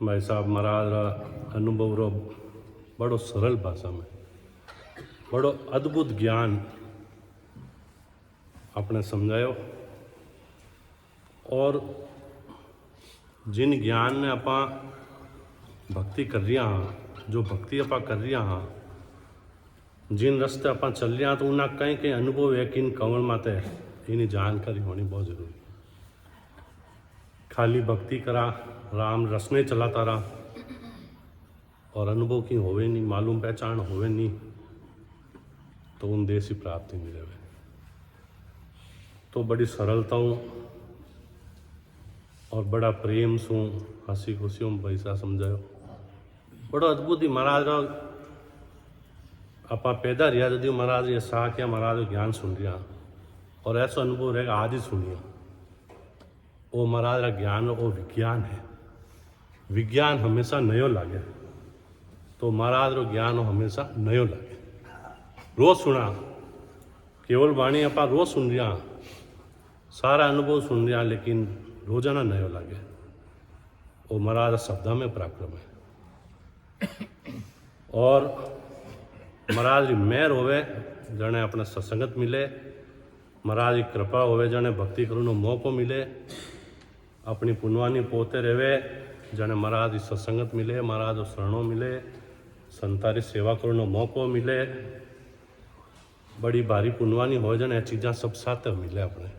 भाई साहब महाराज रा अनुभव रो बड़ो सरल भाषा में बड़ो अद्भुत ज्ञान आपने समझायो। और जिन ज्ञान ने आप भक्ति कर रहा हाँ, जो भक्ति आप कर रहा हाँ, जिन रस्ते आप चल रहा तो उन्हें कहीं कहीं अनुभव है कि इन कंवल माते इन्हीं जानकारी होनी बहुत जरूरी। खाली भक्ति करा राम रसने चलाता रहा और अनुभव की होवे नहीं, मालूम पहचान होवे नहीं, तो उन देश की प्राप्ति नहीं रहे। तो बड़ी सरलताओं और बड़ा प्रेम सू हंसी खुशियों में पैसा समझायो। बड़ो अद्भुत ही महाराज आप पैदा रहा यदि महाराज ये सा क्या महाराज ज्ञान सुन रहा और ऐसा अनुभव रहेगा आज ही सुनिए। वो महाराज का ज्ञान वो विज्ञान है। विज्ञान हमेशा नयो लागे तो महाराज रो ज्ञान हमेशा नयो लागे। रोज सुना केवल वाणी आप रोज सुन रहा सारा अनुभव सुन रहा लेकिन रोजाना नयो लागे वो महाराज शब्द में पराक्रम है। और महाराज की मेहर होवे जने अपने सत्संगत मिले, महाराज की कृपा होवे जने भक्ति करने मौको मिले, अपनी पुनवानी पोते रहे जने महाराज की सत्संगत मिले, महाराज शरणों मिले, संतारी सेवा करने मौको मिले। बड़ी भारी पुनवानी हो जने चीज़ा सब साथ मिले। अपने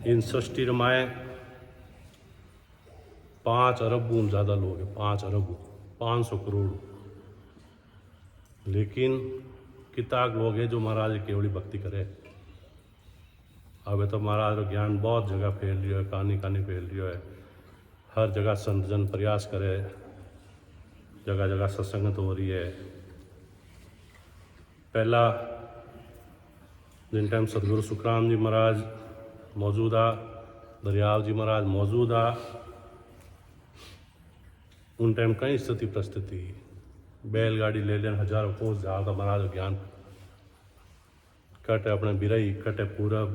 इन सृष्टि रमाए 5 अरब ज़्यादा लोग हैं, 5 अरब 500 करोड़, लेकिन किताब लोग हैं जो महाराज की केवली भक्ति करे। अब तो महाराज का ज्ञान बहुत जगह फैल रही है, कहानी फैल रही है, हर जगह संत जन प्रयास करे, जगह जगह सत्संगत हो रही है। पहला जिन टाइम सतगुरु सुखराम जी महाराज मौजूदा, दरियाव जी महाराज मौजूदा, उन टाइम कई स्थिति परिस्थिति बैलगाड़ी ले लेन हजारों कोस जाता महाराज ज्ञान कटे अपने बिरई, कटे पूरब,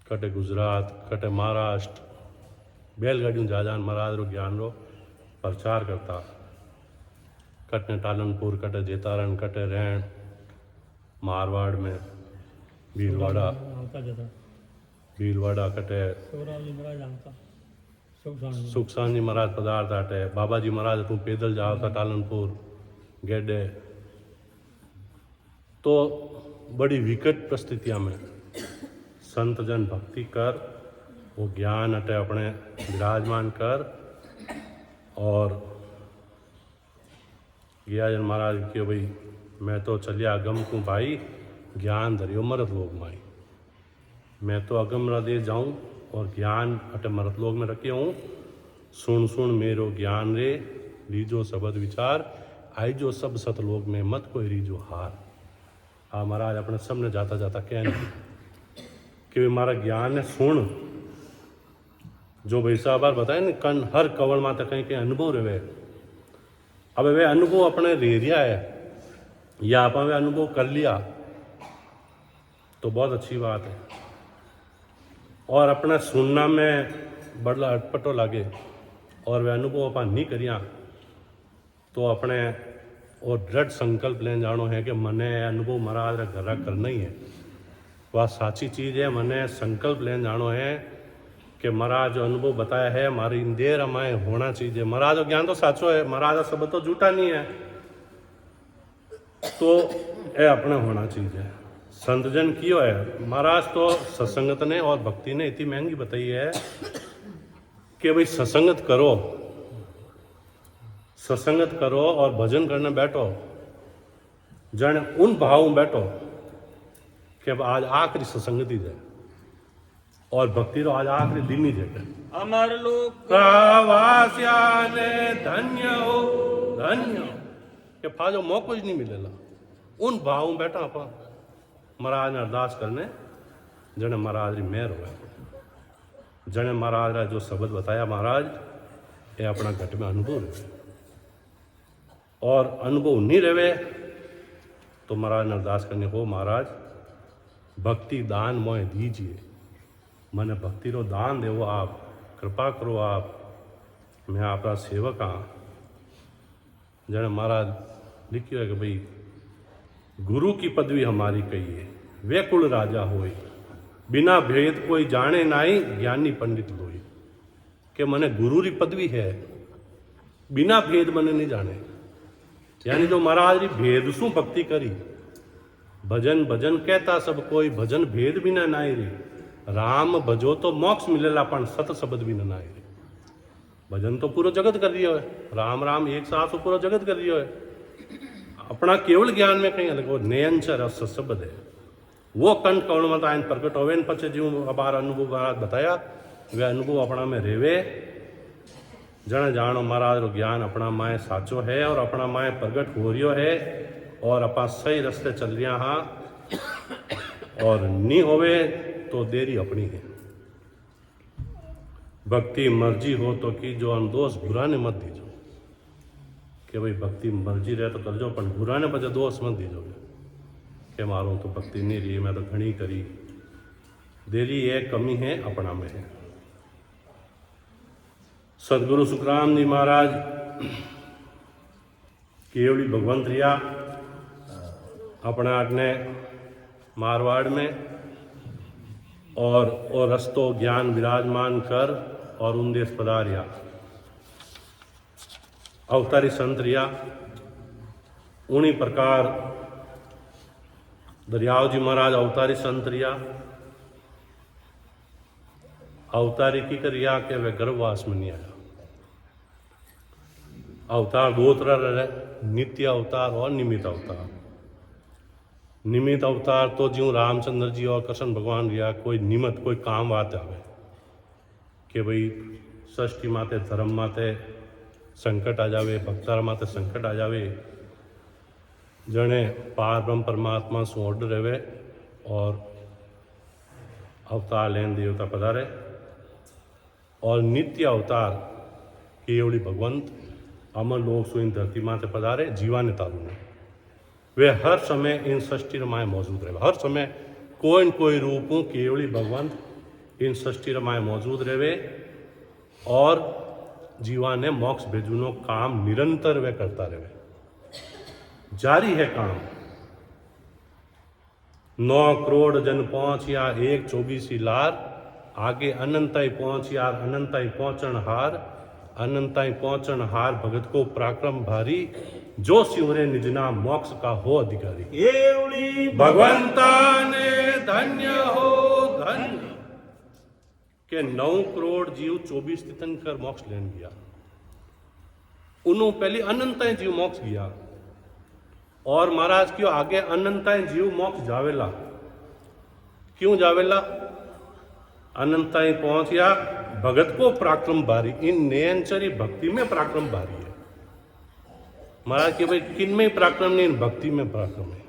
कटे गुजरात, कटे महाराष्ट्र, बैलगाड़ियों जा जान महाराज रो ज्ञान रो प्रचार करता। कटे टालनपुर, कटे जेतारण, कटे रैण, मारवाड़ में भीलवाड़ा कटे सुखसान जी महाराज पदार्थ आटे, बाबा जी महाराज तू पैदल जाओ था टालनपुर गेडे। तो बड़ी विकट परिस्थितियां में संत जन भक्ति कर वो ज्ञान अटे अपने विराजमान कर। और गया जन महाराज के भाई मैं तो चलिया अगम को भाई ज्ञान धरियो मरत लोग माई। मैं तो अगम हृदय जाऊं और ज्ञान अटे मरत लोग में रखे हूँ। सुन सुन मेरो ज्ञान रे लीजो शब्द विचार, आई जो सब सतलोक में मत कोई रीजो हार। महाराज अपने सामने जाता जाता कहने कि हमारा ज्ञान है सुन। जो भाई साहब बताए ना कन हर कवल माता कहीं कहीं अनुभव रहे। अब वे अनुभव अपने ले रिया है या आप वे अनुभव कर लिया तो बहुत अच्छी बात है। और अपना सुनना में बड़ा अटपटो लगे और वे अनुभव अपन नहीं करिया तो अपने और दृढ़ संकल्प लेन जानो है कि मने अनुभव महाराज घरा करना ही है। वह साची चीज़ है। मने संकल्प लेन जानो है कि महाराज जो अनुभव बताया है हमारी इन देर हमारे होना चाहिए। महाराज का ज्ञान तो साचो है, महाराज का शब्द तो झूठा नहीं है, तो ये अपना होना चाहिए। संत जन क्यों है महाराज तो सत्संगत ने और भक्ति ने इतनी महंगी बताई है कि भाई सत्संगत करो और भजन करने बैठो जन उन भाव में बैठो कि अब आज आखिरी सत्संगत ही जाए और भक्ति रो आज आखिरी दिन ही जाए। अमर लोक प्रवासिया ने धन्य हो कि फाजो मौको ही नहीं मिलेला। उन भाव में बैठा आप महाराज ने अरदास करने जने महाराज की मेहर हो जने महाराज ने जो शब्द बताया महाराज ये अपना घट में अनुभव रहे। और अनुभव नहीं रहे तो महाराज ने अरदास करने हो महाराज भक्ति दान मोए दीजिए, मैंने भक्ति रो दान देवो आप कृपा करो आप, मैं आपका सेवक हाँ। जने महाराज लिखियो है कि भाई गुरु की पदवी हमारी कही है, वे कुल राजा होए, बिना भेद कोई जाने नाई, ज्ञानी पंडित लोई। कि मने गुरु री पदवी है, बिना भेद मने नहीं जाने। यानी जो महाराज री भेद सु भक्ति करी, भजन भजन कहता सब कोई, भजन भेद भी ना नाई री। राम भजो तो मोक्ष मिलेला, पण सत शब्द भी ना नाई री। भजन तो पूरा जगत कर दियो है, राम राम एक साथ पूरा जगत कर दियो है। अपना केवल ज्ञान में कहीं अलग, वो नयनचर शब्द है, वो कंठ कौन मत आयन प्रकट होवे न पचे जो अबार अनुभव महाराज बताया, वे अनुभव अपना में रेवे। जन जानो महाराज रो ज्ञान अपना माए साचो है और अपना माए प्रगट हो रियो है, और अपा सही रास्ते चल रिया हाँ, और नी होवे तो देरी अपनी है। भक्ति मर्जी हो तो की जो, दोष बुरा ने मत दीजो। कि भाई भक्ति मर्जी रहे तो कर जो, पर बुरा ने बजे दोष मत दीजो कि मारो तो भक्ति नहीं रही, मैं तो घनी करी। देरी है, कमी है, अपना में है। सदगुरु सुखराम जी महाराज केवली भगवंत रिया अपना आगने मारवाड़ में, और रस्तो ज्ञान विराजमान कर और उन देश पधारिया। अवतारी संत रिया, उन्हीं प्रकार दरियाव जी महाराज अवतारी संत रिया। अवतारी की करिया के वे गर्भवास में नहीं आया। अवतार दो तरह रहे, नित्य अवतार और निमित्त अवतार। निमित्त अवतार तो ज्यों रामचंद्र जी और कृष्ण भगवान रिया, कोई निमित्त कोई काम बात आवे कि भाई सृष्टि माते धर्म माते संकट आ जावे, भक्तार माते संकट आ जावे, जने पार ब्रह्म परमात्मा सु ऑर्डर रहे और अवतार लेन देवता पधारे। और नित्य अवतार केवली भगवंत अमर लोक सु इन धरती माते पधारे, जीवा ने तारू ने वे हर समय इन सृष्टि रमाए मौजूद रहे। हर समय कोई न कोई रूप केवली भगवंत इन सृष्टि रमाए मौजूद रहे, और जीवा ने मोक्ष भेजूनो काम निरंतर वे करता रहे। जारी है काम। 9 करोड़ जन पहुंच या 1/24 लार, आगे अनंताई पहुंच यार अनंताई पहुंचन हार, अनंताई पहुंचन हार भगत को पराक्रम भारी, जो सिमरे निज नाम मोक्ष का हो अधिकारी। एवली भगवंता ने धन्य हो धन्य के 9 करोड़ जीव 24 तीर्थंकर मोक्ष लेन गया। उन्होंने पहले अनंताई जीव मोक्ष गया, और महाराज क्यों आगे अनंताई जीव मोक्ष जावेला। क्यों जावेला? अनंताई पहुंच या भगत को पराक्रम भारी। इन नयनचरी भक्ति में पराक्रम भारी है महाराज के भाई, किन में पराक्रम नहीं, इन भक्ति में पराक्रम है।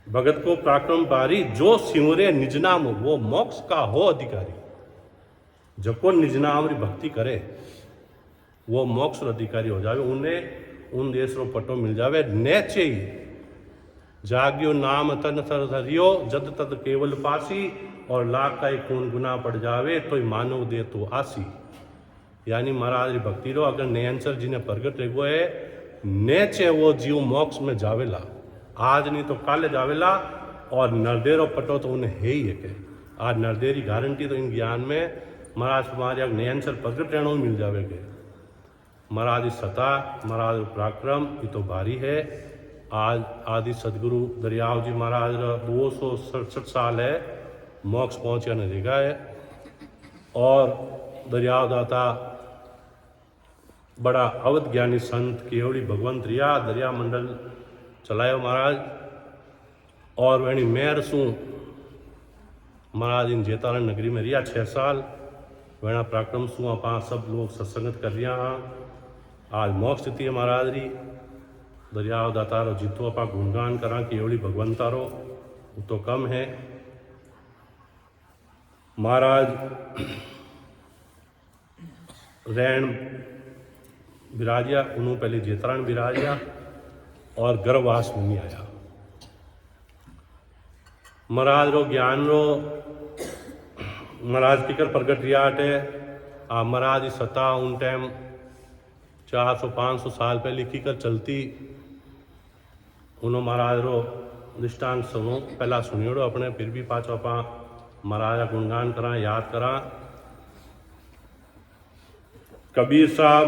भगत को पराक्रम भारी, जो सिमरे निज नाम वो मोक्ष का हो अधिकारी। जब को निज नाम री भक्ति करे वो मोक्ष अधिकारी हो जावे, उन्हें उन देश रो पटो मिल जावे। नेचे ही जाग्यो नाम तन सर धरियो, जद तद केवल पासी, और लाख का एक खून गुना पड़ जावे, तो मानव दे तो आसी। यानी महाराज री भक्ति रो अगर नयनचर जी ने प्रगट रेगो है, नेचे वो जीव मोक्ष में जावेला, आज नहीं तो काले जावेला। और नरदेरो पटो तो उन्हें है ही है के आज नरदेरी गारंटी तो इन ज्ञान में महाराज तुम्हारे अगर नयनचर प्रगट रहना मिल जावेगे। महाराज की सता, महाराज पराक्रम ये तो भारी है। आज आदि सदगुरु दरियाव जी महाराज 267 साल है मोक्ष पहुंचा ने देखा है। और दरियाव दाता बड़ा अवध ज्ञानी संत केवली भगवंत रिया, दरिया मंडल चलायो महाराज। और वही मेहर सु महाराज इन जेतारण नगरी में रिया 6 साल। वेणा पराक्रम सु अपा सब लोग सत्संगत कर रिया हाँ। आज मोक्ष स्थिति है महाराज री। दरियाव दातारो जितो अपा गुणगान करा केवली भगवंतारो तो कम है। महाराज रैन बिराजिया, उन्होंने पहले जेतरान बिराजिया और गर्भवास में नहीं आया। महाराज रो ज्ञान रो महाराज टिकर प्रगट रिया हटे। आ महाराज की सत्ता उन टाइम 400-500 साल पहले की कर चलती। उन्होंने महाराज रो दृष्टांत सुनो, पहला सुनियोड़ो अपने, फिर भी पाछो आप महाराज का गुणगान करा, याद करा। कबीर साहब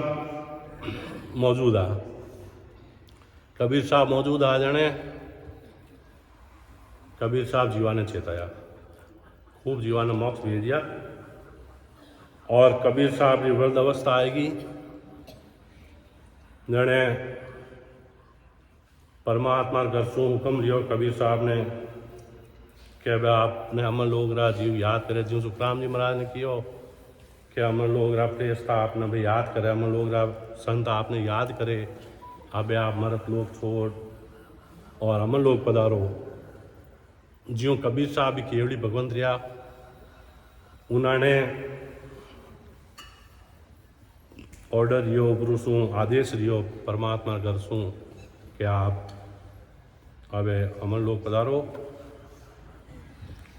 मौजूद आ, कबीर साहब मौजूद आ जाने। कबीर साहब जीवा ने चेताया, खूब जीवा ने मोक्ष भेज दिया। और कबीर साहब की वृद्ध अवस्था आएगी जने परमात्मा घर से हुक्म लियो कबीर साहब ने कि अब आपने अमर लोग रा जीव याद करे, जीव सुखराम जी महाराज ने कियो कि अमर लोग रा प्रेस्ता आपने भाई याद करे, अमर लोग रा संत आपने याद करे। अब आप मरत लोग छोड़ और अमर लोग पधारो। ज्यों कबीर साहब भी केवड़ी भगवंत रिया, उन्होंने ऑर्डर रियो गुरु सू, आदेश रियो परमात्मा घर सू कि आप अब अमर लोग पधारो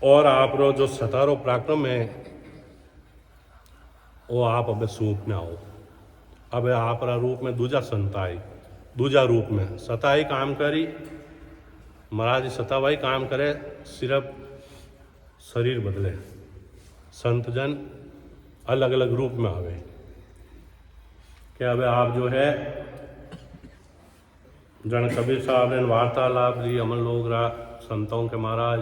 और आप रो जो सतारो पराक्रम है वो आप अब सूप में आओ। अब आप रूप में दूजा संत आई, दूजा रूप में सताई काम करी। महाराज सतावाई काम करे, सिर्फ शरीर बदले। संत जन अलग अलग रूप में आवे कि अब आप जो है जन कबीर साहब ने वार्तालाप ली अमर लोग रा संतों के, महाराज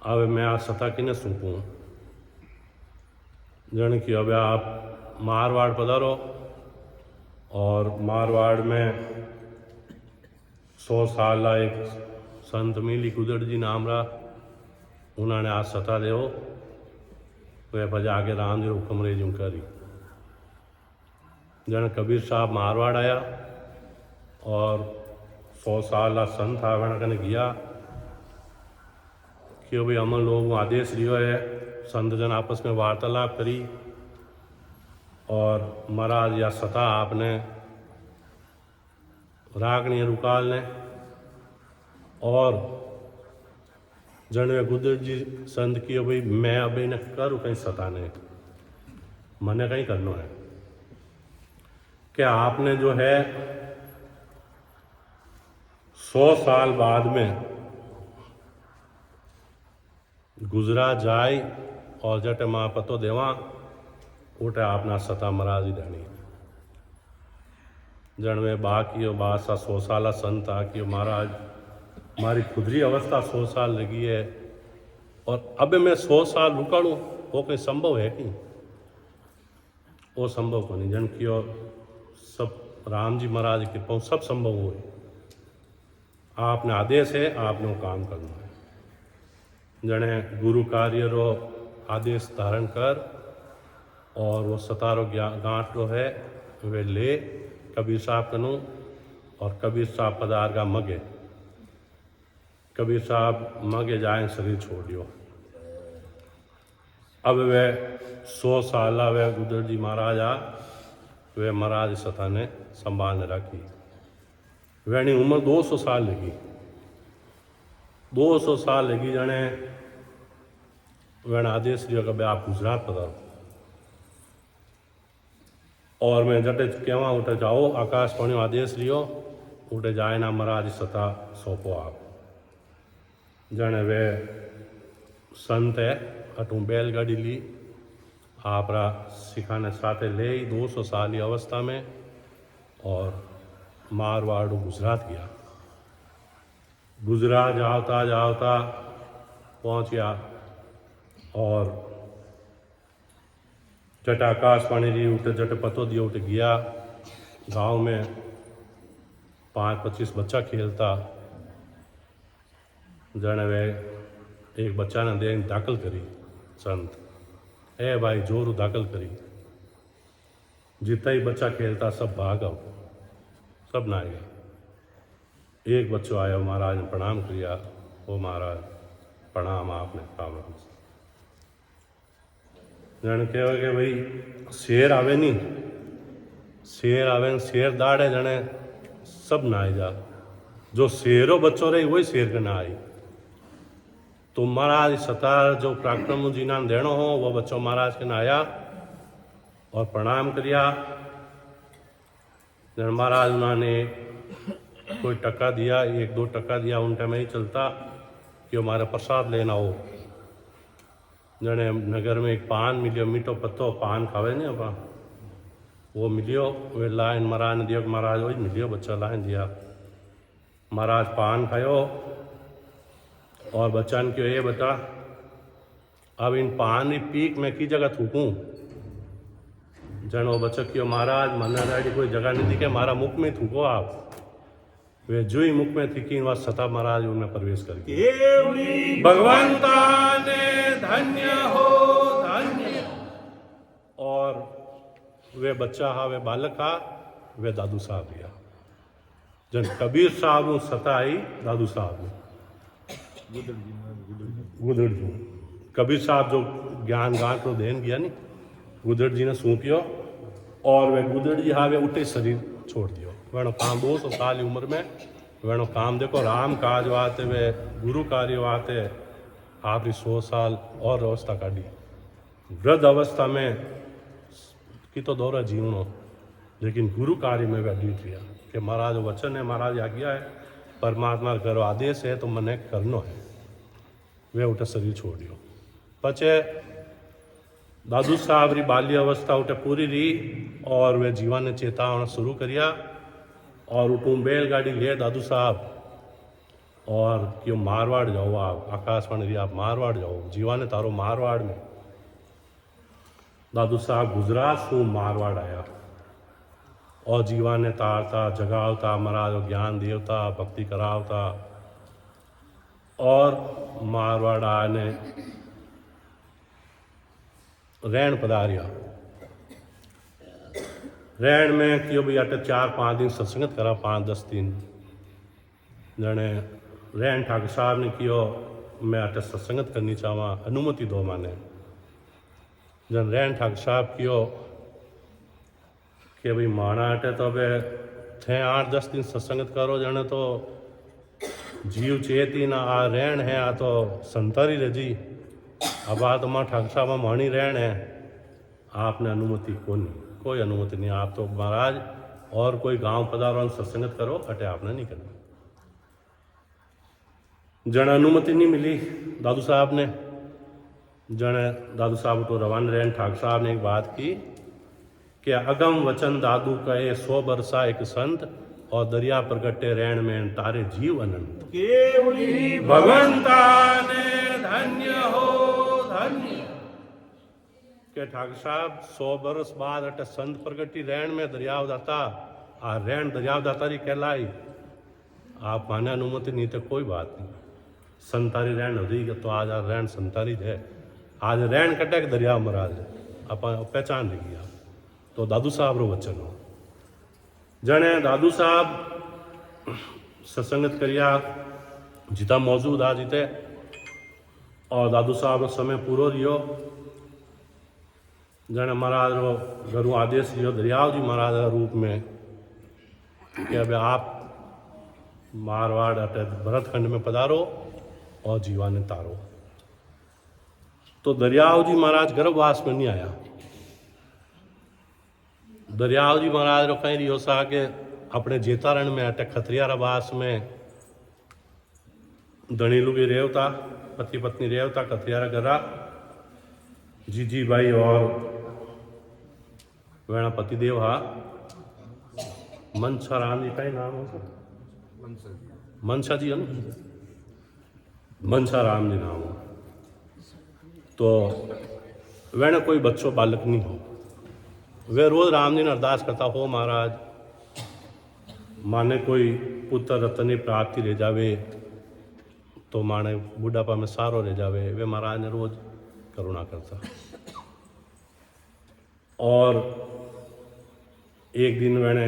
अब मैं आज सता किने सूपूँ। जन की अब आप मारवाड़ पधारो और मारवाड़ में 100 साल ला एक संत मिली कुदड़ जी नाम रा, उन्होंने आज सता दे वह बजा आगे राम जी हुक्म रे जूं करी। जन कबीर साहब मारवाड़ आया और 100 साल ला संत आवण कने गया कि भाई अमन लोग आदेश रियो है। संत जन आपस में वार्तालाप करी और महाराज या सता आपने रागनी रुकाल ने और जन गुदर जी संत की भाई मैं अब न करूँ कहीं सता ने मने कहीं करना है कि आपने जो है 100 साल बाद में गुजरा जाए और जटे माँ पतो देवा उठे आपना सता महाराज ही धनी। जन में बाकी बासा 100 साल संत आकी महाराज हमारी खुदरी अवस्था 100 साल लगी है और अब मैं 100 साल रुका लूँ वो कोई संभव है कि वो संभव को नहीं। जन की सब राम जी महाराज की कृपा सब संभव हुए। आपने आदेश है, आपने वो काम करना है। जने गुरु कार्य रो आदेश धारण कर और वो सतारो गांठ रो है वे ले कबीर साहब कनू और कबीर साहब पदार का मगे। कबीर साहब मगे जाए शरीर छोड़ दियो। अब वे 100 साल वे गुदर जी महाराज आ वे महाराज सता ने संभाल रखी। वैनी उम्र 200 साल लगी, 200 साल लगी। जने वैन आदेश लियो कि आप गुजरात पधारो और मैं जटे केवा उठे जाओ आकाशवाणी आदेश लियो उठे जाए ना महाराज सता सौंपो आप। जने वे संत है अटू बैलगाड़ी ली आपरा सिखाने साथे ले 200 साल की अवस्था में और मारवाड़ गुजरात गया। गुजरात जावता जावता पहुँच गया और जट आकाशवाणी री उठे जट पतो दिया उठे गया। गांव में 5-25 बच्चा खेलता। जने वे एक बच्चा ने दे दाखिल करी संत ए भाई जोरू दाखिल करी। जितना ही बच्चा खेलता सब भाग आओ, सब ना गए। एक बच्चो आया, महाराज ने प्रणाम किया, वो महाराज प्रणाम आपने राम राम से। जन कहो कि भाई शेर आवे नहीं, शेर आवे शेर दाड़े जने सब ना आई जा। जो शेरो बच्चों रही वही शेर के ना आई। तो महाराज सतार जो पराक्रम जी ना देनो हो वो बच्चों महाराज के ना आया और प्रणाम करिया। जन महाराज उन्होंने कोई टका दिया, 1-2 टका दिया, उन टाइम ही चलता कि हमारा प्रसाद लेना हो। जने नगर में एक पान मिलियो, मीठो पत्तो पान खावे नहीं अपा, वो मिलियो, वे लाइन महाराज ने दियो, महाराज वही मिलियो, बच्चा लाइन दिया। महाराज पान खायो और बच्चा ने क्यों ये बता, अब इन पान की पीक मैं की जगह थूकूं। जन वो बच्चा क्यों, महाराज मन्ना दाड़ी कोई जगह नहीं दिखे, मारा मुख में थूको आप। वे जो ही मुख में थी वह सता महाराज उनमें प्रवेश कर गए। भगवंता ने धन्य हो धन्य। और वे बच्चा हा, वे बालक हा, वे दादू साहब गया। जन कबीर साहब सता आई दादू साहब गुदड़ जी, कबीर साहब जो ज्ञान गांठ को देन गया नहीं, गुदड़ जी ने सूंपियो और वे गुदड़ जी हा वे उठे शरीर छोड़ दियो। वेणो काम 200 साल की उम्र में वेणो काम देखो, राम काज वाते वे गुरु कार्य वाते आपकी 100 साल और अवस्था काढ़ी। वृद्ध अवस्था में की तो दौरा जीवनो, लेकिन गुरु कार्य में वे अडीट रिया कि महाराज वचन है, महाराज आज्ञा है, परमात्मा करो आदेश है तो मने करनो है। वे उठे शरीर छोड़ियो। पचे दादू साहब री बाल्य अवस्था उठे पूरी रही और वे जीवन ने चेतावना शुरू करिया और उठूँ बैलगाड़ी ले दादू साहब और क्यों मारवाड़ जाओ, आप आकाशवाणी रही आप मारवाड़ जाओ, जीवन ने तारो मारवाड़ में। दादू साहब गुजरात से मारवाड़ आया और जीवन ने तारता जगावता, महाराज ज्ञान देवता भक्ति करावता और मारवाड़ आने रैन पधारिया। रैन में क्यों भी अटे 4-5 दिन सत्संगत करा, 5-10 दिन। जने रैन ठाकुर साहब ने कियो मैं अटे सत्संगत करनी चाहवा, अनुमति दो माने। जन रैन ठाकुर साहब कियो कि भाई माना अटे तो बे थे 8-10 दिन सत्संगत करो, जने तो जीव चेती ना आ रहन है, आ तो संतारी रजी। अब आ तो माँ ठाकुर साहब माणी रहन है, आपने अनुमति कोई अनुमति नहीं, आप तो महाराज और कोई गांव पधारो सत्संगत करो, अटे आपने नहीं करना। जन अनुमति नहीं मिली दादू साहब ने। जन दादू साहब तो रवान रहन ठाकुर साहब ने एक बात की कि अगम वचन दादू कहे 100 बरसा एक संत और दरिया प्रगटे रहन में तारे जीव अनंत। भगवंता ने धन्य हो धन्य। के ठाकुर साहब 100 बरस बाद अटे संत प्रगटी रहन में दरियाव दाता, आ रहन दरियाव दातारी कहलाई। आप माने अनुमति नहीं तो कोई बात नहीं, संतारी रहन होगी तो आज रहन संतारी है, आज रहन कटे दरिया महाराज आप पहचान रही आप। तो दादू साहब रो वचन हो। जने दादू साहब सत्संगत करिया जिता मौजूद आ जिते और दादू साहब रो समय पूरो रियो। जने महाराज रो घरू आदेश रियो दरियाव जी महाराज रूप में कि अब आप मारवाड़ अटे भरतखंड में पधारो और जीवाने तारो। तो दरियाव जी महाराज गर्भवास में नहीं आया। दरियाव जी महाराज रो कहीं रियो सा के अपने जेतारण में अटे खतरिया वास में धनीलू भी रेवता, पति पत्नी रेवता, खतरिया गरा जीजी भाई और वेणा पतिदेव हा। मनसा राम जी का ही नाम हो, मनसा जी है ना, मनसा राम जी नाम हो। तो वेणा कोई बच्चों बालक नहीं हो। वे रोज राम जी ने अरदास करता हो महाराज माने कोई पुत्र रतन प्राप्ति रह जावे तो माने बुढ़ापा में सारो रह जावे। वे महाराज ने रोज करुणा करता। और एक दिन मैंने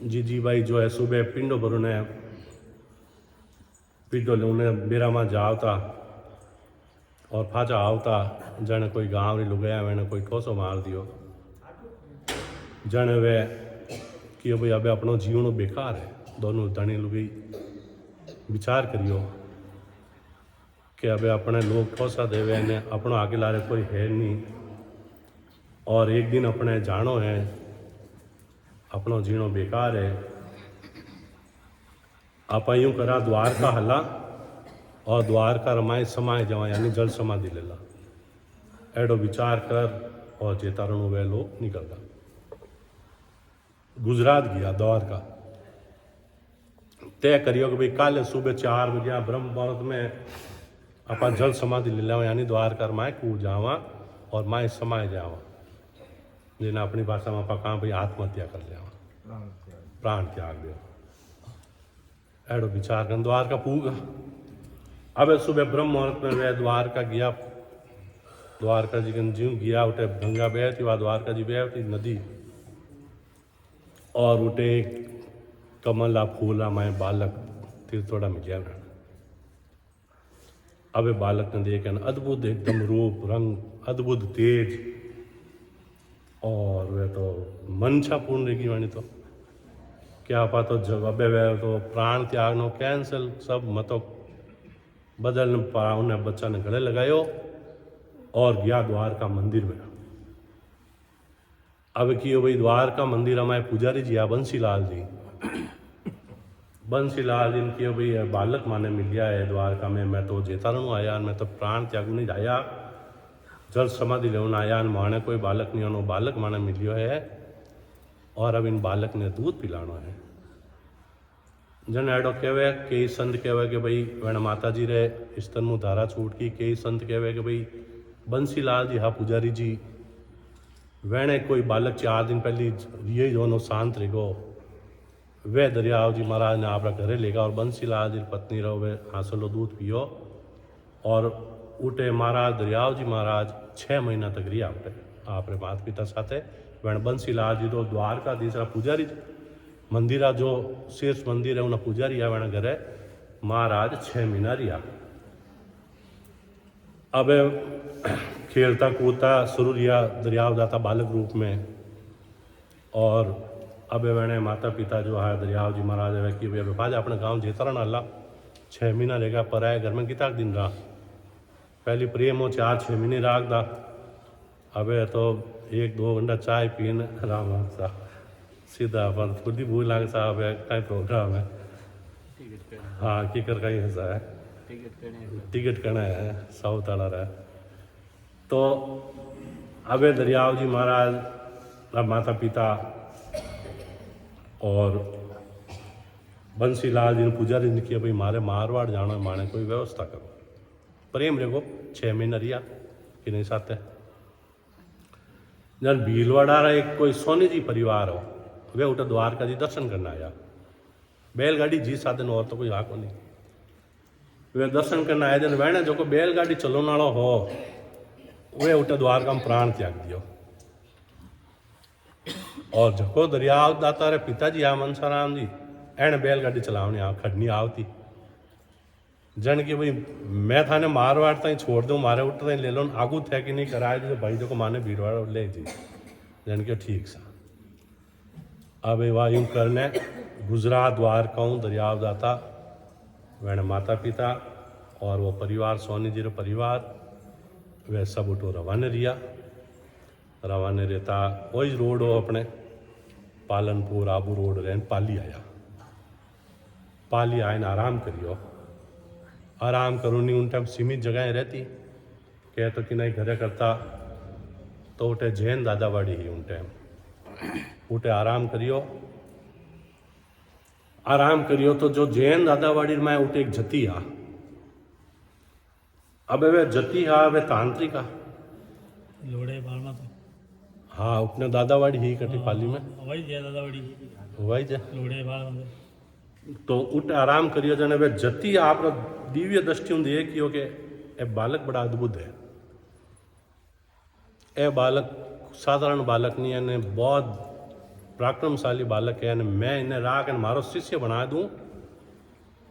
जीजी भाई जो है सुबह पिंडो भरूने पिंडो उन्हें बेरा में जावता और फाचा आवता। जने कोई गाँव री लुगाया मैंने कोई ठोसो मार दियो। जने वे कि भाई अब अपनो जीवन बेकार है। दोनों धनी लुगी विचार करियो कि अब अपने लोग ठोसा देवे ने अपनों आगे लारे कोई है नहीं और एक दिन अपने जानो है अपनों जीणो बेकार है। आप यूं करा द्वारका हला और द्वारका रमाए समाए जावा यानी जल समाधि लेला एडो विचार कर और चेतारणु वे लोग निकलता। गुजरात गया द्वारका तय करियो कि भाई कल सुबह 4 बजे ब्रह्म मुहूर्त में आप जल समाधि ले लाओ यानी द्वारका माए कूद जावा और माए समाए जावा जिन्हें अपनी भाषा में आप कहाँ भाई आत्महत्या कर लिया प्राण त्याग दिया एडो विचार कर द्वारका पूगा। अब सुबह ब्रह्म मुहूर्त में वह द्वारका गया द्वारका जी के जीव गया उठे गंगा बहती वह द्वारका जी बहती नदी और उठे कमला फूला माए बालक तीर्थोड़ा में गया। अब बालक ने देखे अद्भुत एकदम रूप रंग अद्भुत तेज और वह तो मनसा पूर्ण रहेगी वाणी तो क्या पा तो जब अबे वह तो प्राण त्याग नो कैंसल सब मतो बदल पा उन्हें बच्चा ने गले लगायो और गया द्वारका मंदिर में। अब कियो भाई द्वारका मंदिर हमारे पुजारी जी आ बंसीलाल जी ने कियो भाई बालक माने मिल गया है द्वारका में मैं तो जेतारणु आया मैं तो प्राण त्याग नहीं आया जल समाधि लेवन आया माने कोई बालक नहीं होनो बालक माने मिलियो है और अब इन बालक ने दूध पिलानो है। जन एडो कहवे कई संत कहवे कि भाई वण माता जी रे स्तन मुँह धारा छूट की कई संत कहवे कि भाई बंसीलाल जी हाँ पुजारी जी वैणे कोई बालक 4 दिन पहले ये दोनों शांत रहेगो वह दरियाव जी महाराज ने आप घरे लेगा और बंसीलाल जी पत्नी रहो वे हांसलो दूध पियो और उठे महाराज दरियाव जी महाराज 6 महीना तक रिया उठे आपरे माता पिता साथे वैण बंसीलाल जी तो द्वारका तीसरा पुजारी मंदिरा जो शीर्ष मंदिर है उन्हें पुजारी है वैण घरे महाराज 6 महीना रिया। अब खेलता कूदता शुरू रिया दरियाव जाता बालक रूप में और अब मैंने माता पिता जो है दरियाव जी महाराज है कि भाई बाज अपने गांव जेतरण अल्लाह 6 महीना रहेगा पर आए घर में कितना दिन रहा पहली प्रेम हो 4-6 महीने राख दा अब तो 1-2 घंटा चाय पीन आराम सा सीधा अपन खुद ही भूल लाग साहब है कहीं प्रोग्राम है हाँ की कर कहीं ऐसा है टिकट करना है साउथ वाला रहा तो अब दरियाव जी महाराज अब माता पिता और बंसीलाल जी ने पुजारी ने किया भाई मारे मारवाड़ जाना माने कोई व्यवस्था करो प्रेम रेगो 6 महीना रिया कि नहीं साथ है। जन भीलवाड़ा एक कोई सोनी जी परिवार हो वे उठे द्वारका जी दर्शन करना आया बैलगाड़ी जी साधन और तो कोई आको नहीं वे दर्शन करना आए जन वैने जो को बैलगाड़ी चलोने वाला हो वे उठे द्वारका में प्राण त्याग दियो और जको दरियाव दाता रे पिताजी आ मनसाराम जी एने बैलगाड़ी चलावनी आ खड़नी आवती जन की भाई मैं थाने मारवाड़ ताई छोड़ दूँ मारे उठ ताई ले लो आगू थे कि नहीं कराए जो भाई जो को माने भीड़वाड़ ले जी जन के ठीक सा। अब वाह यूँ करने गुजरात द्वारकाऊँ दरियाव दाता वैने माता पिता और वो परिवार सोनी जी रो परिवार वह सब उठो रवाने रिया रवाने रहता वही रोड हो अपने पालनपुर आबू रोड रहन पाली आए न आराम करियो आराम करो नहीं उन टाइम सीमित जगहें रहती कह तो कि नहीं घरे करता तो उठे जैन दादावाड़ी ही उन टाइम उठे आराम करियो तो जो जैन दादावाड़ी में उठे एक जती आ अब वे जती हा वे तांत्रिक आ लोड़े बालमा तो हाँ अपने दादावाड़ी ही कटी पाली में वही जय दादावाड़ी वही जे लोड़े बाल तो उठ आराम करियो जने वे जती आप दिव्य दृष्टि देखियो के ए बालक बड़ा अद्भुत है ए बालक साधारण बालक नहीं है बहुत पराक्रमशाली बालक है मैं इन्हें राख मारो शिष्य बना दूं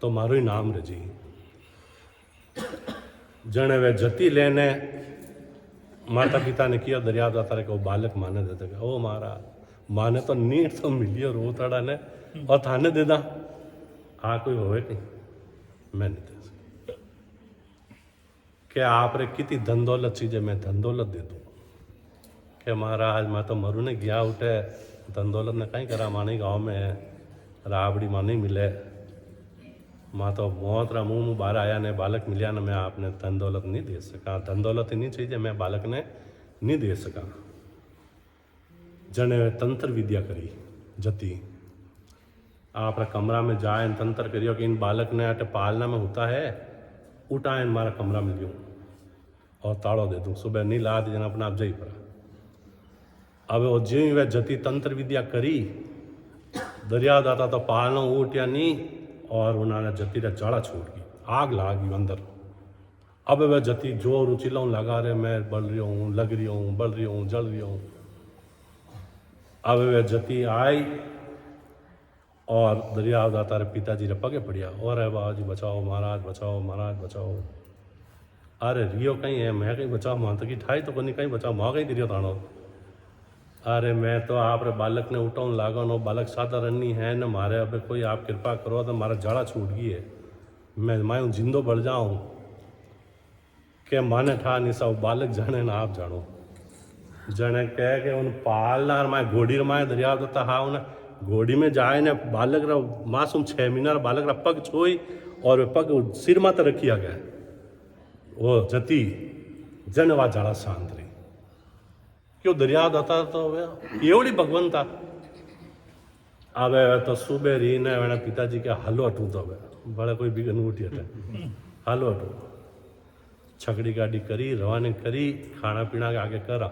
तो मारो ही नाम रजी जने वे जती लेने माता पिता ने किया दरिया दाता रे को बालक माने देते ओ महाराज माने तो नीट तो मिलियो रोतड़ा ने और थाने दे दा आ कोई होवे नहीं मैं नहीं दे कि आप रे कितनी धन दौलत चीज़ें मैं धन दौलत दे दूँ कि महाराज मैं तो मरू ने गया उठे धन दौलत ने कहीं करा मानी गाँव में है राबड़ी मानी मिले माँ तो मौत रा मुँह बाहर आया ने बालक मिलिया ने मैं आपने धन दौलत नहीं दे सका धन दौलत नहीं चाहिए मैं बालक ने नहीं दे सका जने तंत्र विद्या करी जती आप कमरा में जाए तंत्र करियो कि इन बालक ने अटे पालना में होता है उठाए मारा कमरा में लियो और ताड़ो दे दूँ सुबह नहीं ला दी अपना आप जई पड़ा अब वो जी वह जती तंत्र विद्या करी दरिया दाता तो पालना उठया नहीं और उन्होंने जती रे जाड़ा छूट गई आग लागी अंदर अब वह जती जो रुचिलों लगा रहे मैं बढ़ रही हूँ लग रही हूँ बढ़ रही हूँ जल रही हूँ अब वह जती आई और दरिया दाता रे पिताजी रे पगे पड़िया और है बाजी बचाओ महाराज बचाओ अरे रियो कहीं है मैं कहीं बचाओ मां तो की ठाई तो कोनी कहीं बचाओ मां कहीं दिरियो तानो अरे मैं तो आप रे बालक ने उठाऊं लागो नो बालक साधारण नहीं है न मारे अब कोई आप कृपा करो तो मारा जाड़ा छूट गई है मैं जिंदो बढ़ जाऊं के माने ठा नहीं सब बालक जाने ना आप जानो जने कह के उन पालना माए घोड़ी माए दरिया दत्ता हाँ उन घोड़ी में जाए ने बालक रा मासूम 6 महीना बालक रा पग छोई और पग सिर माते रखिया गया वो जती जनवा जाड़ा शांत रही क्यों दरिया दाता तो एवढी भगवंता अब तो सुबह रही ने वेना पिताजी के हलो अटू तो बड़े कोई भी उठी हटे हलो अटू छकड़ी गाड़ी करी रवानी करी खाना पीना के आगे करा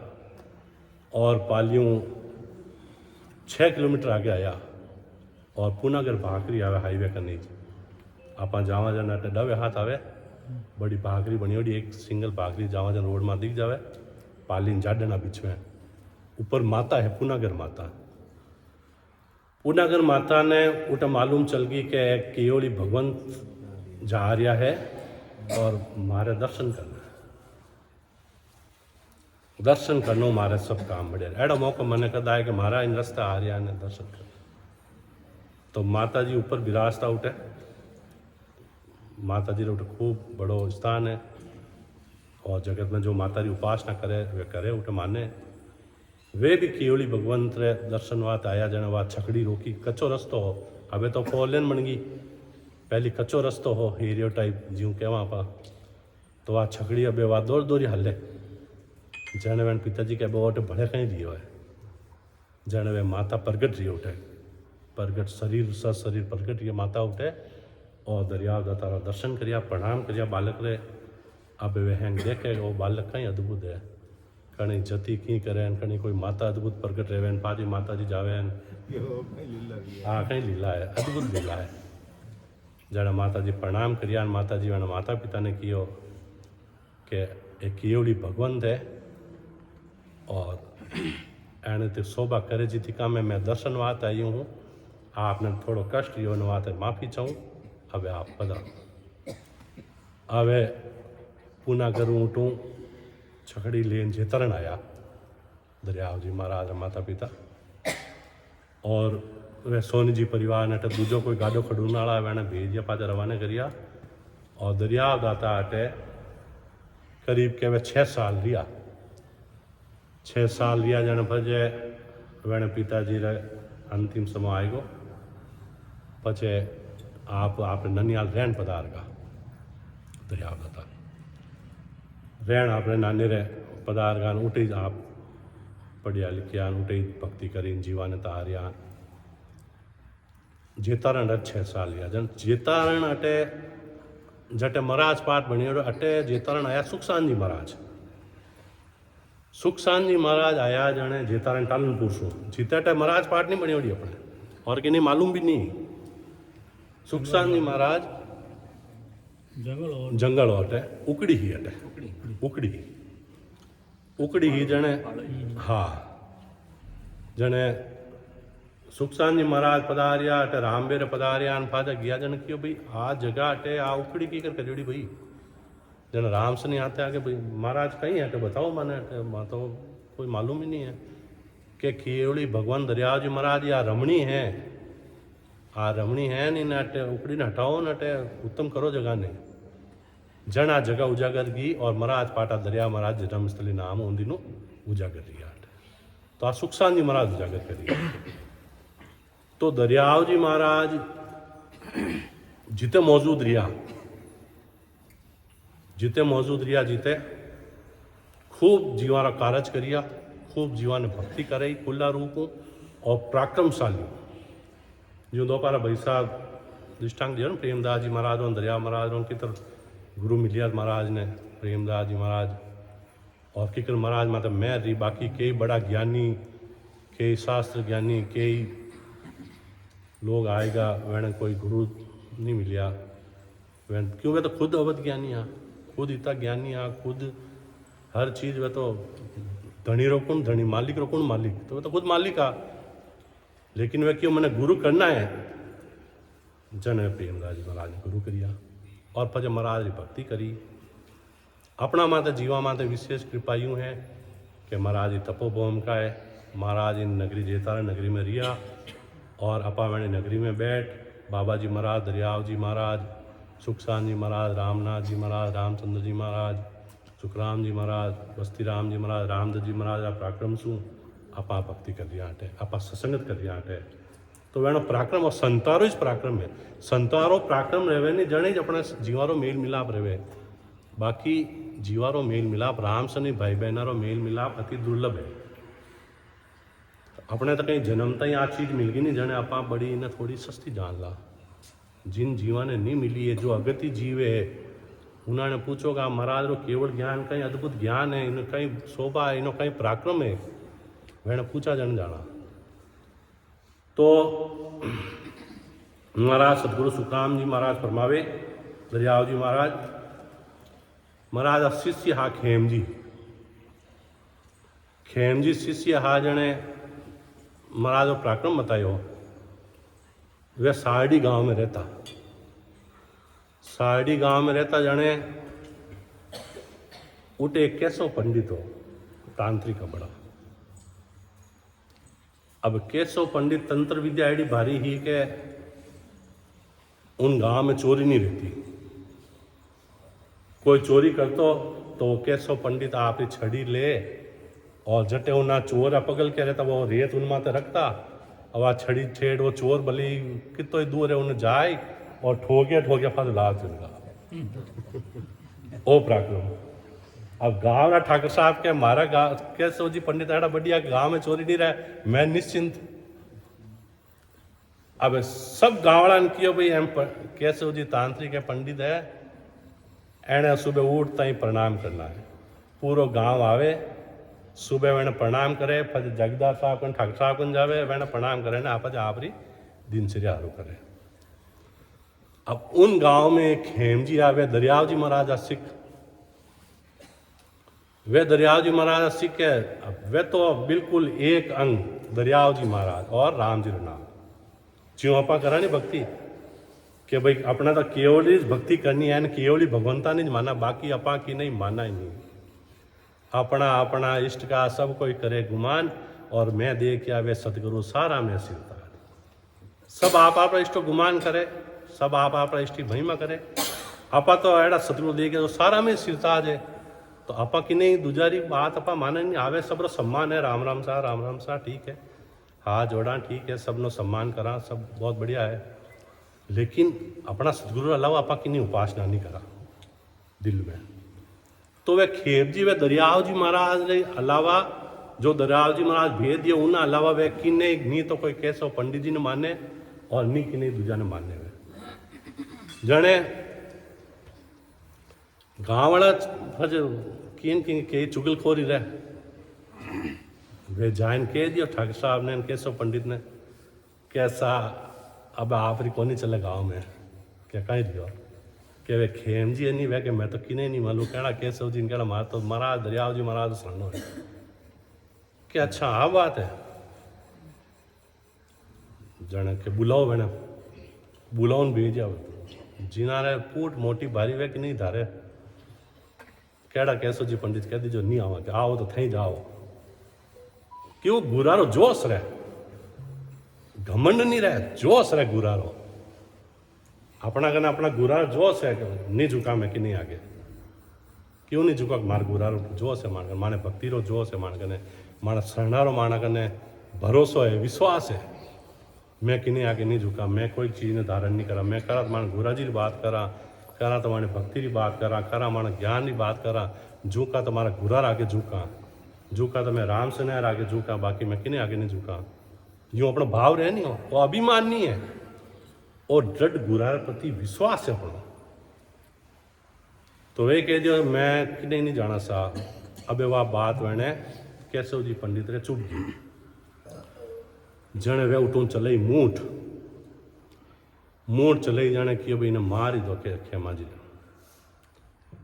और पालियों 6 किलोमीटर आगे आया और पूनागर भाकरी आवे हाईवे का नीचे आप जावा जाना डवे हाथ आवे बड़ी भाकरी बनी होड़ी एक सिंगल भाकरी जावा जन रोड में दिख जावे पालीन जाडना बीच में ऊपर माता है पूनागर माता ने उठा मालूम चल गई कि केवली भगवंत जा रहा है और मारे दर्शन करना मारे सब काम बढ़िया एडो मौको मैंने कदा है कि मारा इन रास्ता आ रहा ने दर्शन कर तो माता जी ऊपर विराजता उठे माता जी उठे खूब बड़ो स्थान है और जगत में जो माता जी उपासना करे वे करे उठे माने वे भी केवली भगवंत रे दर्शन वात आया जने वा छकड़ी रोकी कच्चो रस्तो हो अबे तो फोर लेन बन गई पहली कच्चो रस्तो हो हीरियो टाइप जीव कहवा पा तो आ छकड़ी अबे वा दौड़ हले जने वे पिताजी के अबे ओटे भले कहीं रियो है जने वे माता प्रगट रही उठे प्रगट शरीर सशरीर प्रगट ये माता उठे और दरिया दाता दर्शन करिया प्रणाम करिया बालक रे अब वे हैंग देखे वो बालक कहीं अद्भुत है कहीं जती की करे कहीं कोई माता अद्भुत प्रगट रहे पाजी माता जी जावे हाँ कहीं लीला है अद्भुत लीला है जरा माता जी प्रणाम करिया माता जी वे माता पिता ने कियो कि एक केवड़ी भगवंत है और एने ते शोभा करे जी थी का मैं दर्शन वात आई हूँ आपने थोड़ो कष्ट यो वाते माफ़ी चाहूँ अब आप पधा अब पूना करूँ उठूँ छकड़ी लेन जेतरण आया दरियाव जी महाराज माता पिता और वे सोनी जी परिवार ने दूजो कोई गाडो खड़ून वाला मैंने भेजिया पाते रवाना करिया और दरियाव दाता अटे करीब के वे 6 साल लिया 6 साल लिया जाने भजे वेने पिताजी रे अंतिम समय आएगो पचे आप ननियाल रहन पधारगा दरियाव दाता रहन आपने नानी रे पधारगा उठी आप पढ़िया लिखिया उठी भक्ति करी जीवाने तारिया जेतारण 6 साल लिया जन जेतारण अटे जटे महाराज पाठ बनी अटे जेतारण आया सुखसान जी महाराज आया जाने जेतारण टालनपुर सो जीते महाराज पाठ नहीं बनी ओड़ी अपने और कि नहीं मालूम भी नहीं सुखसान जी महाराज जंगल अटे उकड़ी ही जने हाँ जने सुखसान जी महाराज पधारिया अटे रामबेर पधारिया पाजा गया जन क्यों भाई आ जगह अटे आ उकड़ी की कर करी भाई जन राम से नहीं आते आके भाई महाराज कहीं है कि बताओ मैंने तो कोई मालूम ही नहीं है कि केवली भगवान दरिया जी महाराज या रमणी है नहीं न अटे उकड़ी ने हटाओ न अटे उत्तम करो जगह ने जन आ जगह उजागर की और महाराज पाटा दरिया महाराज जन्मस्थली नाम उन उजागर रही तो आ सुखसान जी महाराज उजागर करी। तो दरियाव जी महाराज जिते मौजूद रिया जिते खूब जीवारा कारज करिया, खूब जीवा ने भक्ति कराई खुला रूप और पराक्रमशाली जो दोपहर भाई साहब दृष्टांत दिया ना प्रेमदास जी महाराज और दरिया महाराज की तरफ गुरु मिलिया महाराज ने प्रेमदास जी महाराज और किकर महाराज मतलब मैं रही बाकी कई बड़ा ज्ञानी कई शास्त्र ज्ञानी कई लोग आएगा वह कोई गुरु नहीं मिलिया वह क्यों वे तो खुद अवध ज्ञानी हाँ खुद इतना ज्ञानी हाँ खुद हर चीज़ वह तो धनी रो कौन धनी मालिक रो कौन मालिक तो वह तो खुद मालिक आ लेकिन वह क्यों मैंने गुरु करना है जन प्रेमदास जी महाराज ने गुरु करिया और फिर महाराज की भक्ति करी अपना माते जीवा माते विशेष कृपा यूँ है कि महाराज जी तपोभूम का है महाराज इन नगरी जेतारा नगरी में रिया और अपावणी नगरी में बैठ बाबा जी महाराज दरियाव जी महाराज सुखसान जी महाराज रामनाथ जी महाराज रामचंद्र जी महाराज सुखराम जी महाराज बस्ती राम जी महाराज रामदत्त जी महाराज आ पराक्रम शू आपा भक्ति कर दिया हटे आपा सत्संगत कर दिया हटे तो वेणो पराक्रम और संतारो ज पराक्रम है संतारो पराक्रम रहे नहीं जने ज अपने जीवारो मेल मिलाप रहे बाकी जीवारो मेल मिलाप राम सनी भाई बहनारो मेल मिलाप अति दुर्लभ है अपने तो कहीं जन्मता ही आ चीज़ मिल गई नहीं जने आपा बड़ी इन्हें थोड़ी सस्ती जान ला जिन जीवा ने नहीं मिली है जो अगति जीवे है उन्होंने पूछोगा महाराज रो केवल ज्ञान कहीं अद्भुत ज्ञान है इन्हें कहीं शोभा है इन्हों कहीं पराक्रम है मैंने पूछा जन जाना तो महाराज सतगुरु सुखराम जी महाराज फरमावे दरियाव जी महाराज शिष्य हा खेम जी शिष्य हा जने महाराज पराक्रम बतायो वह सारडी गांव में रहता जाने उठे एक केशव पंडित हो तांत्रिक बड़ा अब केशव पंडित तंत्र विद्या एडी भारी ही के उन गांव में चोरी नहीं रहती कोई चोरी करतो तो केशव पंडित आप छड़ी ले और जटे उन्ना चोर पगल के रहता वो रेत उन माते रखता अब आ छड़ी छेड़ वो चोर भली कितो ही दूर है उन्हें जाए और ठोके फल लात उनका ओ पराक्रम अब गांव ना ठाकर साहब के मारा गाँव केशव जी पंडित एड़ा बढ़िया गांव में चोरी नहीं रहा मैं निश्चिंत अब सब गाँवड़ा ने किया भाई हम केशव जी तांत्रिक है पंडित है एने सुबह उठता ही प्रणाम करना है पूरा गांव आवे सुबह मैंने प्रणाम करे फिर जगदार साहब कन ठाकर साहब कन जावे मैंने प्रणाम करे ना आप री दिनचर्या हारू करे अब उन गांव में खेम जी आवे दरियाव जी महाराज सिख वे दरियाव जी महाराज सिख है वे तो बिल्कुल एक अंग दरियाव जी महाराज और राम जी नाम ज्यों आपा करा नहीं भक्ति कि भाई अपना तो केवली भक्ति करनी है न केवली भगवंता नहीं माना बाकी अपा की नहीं माना ही नहीं अपना इष्ट का सब कोई करे गुमान और मैं देख या वे सतगुरु सारा मैं सिरता सब आप इष्ट गुमान करे सब आप इष्ट की महिमा करे आपा तो एड़ा सतगुरु देखे तो सारा में सिरता है तो आपा की नहीं दूजारी बात अपा माने नहीं आवे सब सम्मान है राम राम सा ठीक है हाँ जोड़ा ठीक है सब नो सम्मान करा सब बहुत बढ़िया है लेकिन अपना सतगुरु अलावा आपा की नहीं उपासना नहीं करा दिल में तो वे खेब जी वे दरियाव जी महाराज ने अलावा जो दरियाव जी महाराज भेद दिए उन्हें अलावा वे कि नहीं तो कोई केशव पंडित जी ने माने और नहीं कि नहीं दूजा ने माने वे जने गाँव वाला किन के चुगलखोरी रहे वे जान कह दियो ठाकुर साहब ने केशव पंडित ने कैसा अब आप री कोनी चले गाँव में क्या कहीं रियो कि वे खेम जी नहीं वे कि मैं तो किने नहीं मालूम कहना केशव जी ने कहना मार तो महाराज दरियाव जी महाराज सरणो है कि अच्छा हाँ बात है जने के बुलाओ मैंने बुलाओ भेजा जिना रे पूट मोटी भारी वे कि नहीं धारे केड़ा केशव जी पंडित कह दीजो नहीं आवा कि आओ तो थी जाओ क्यों गुरारो जोश रहे घमंड नहीं रहे जोश रहे गुरारो अपना कना अपना गुरारो जोश है कि नहीं झुका मैं कि नहीं आगे क्यों नहीं झुका मार गुरारो जोश है माण माने भक्ति रो जोश है माण कने माण शरणारो माण कने भरोसो है विश्वास है। मैं किन्हीं आगे नहीं झुका, मैं कोई चीज़ ने धारण नहीं करा, मैं करा तो माने गुरा जी की बात करा तो माने भक्ति की बात करा माने ज्ञान की बात करा, झुका तो मारा गुरार आगे झुका तो मैं राम से नहीं आगे झुका, बाकी मैं किन्हीं आगे नहीं झुका। यूँ अपना भाव रहे नहीं हो, वो अभिमान नहीं है और दृढ़ गुरार प्रति विश्वास है अपना। तो वे कह दियो मैं किन्हीं नहीं जाना सा। अबे वह बात वने केशव जी पंडित रे चुप गई। जने वे उठूं चले मूठ चले जाने कि अब इन्हें मार ही दो के खेमा जी ने।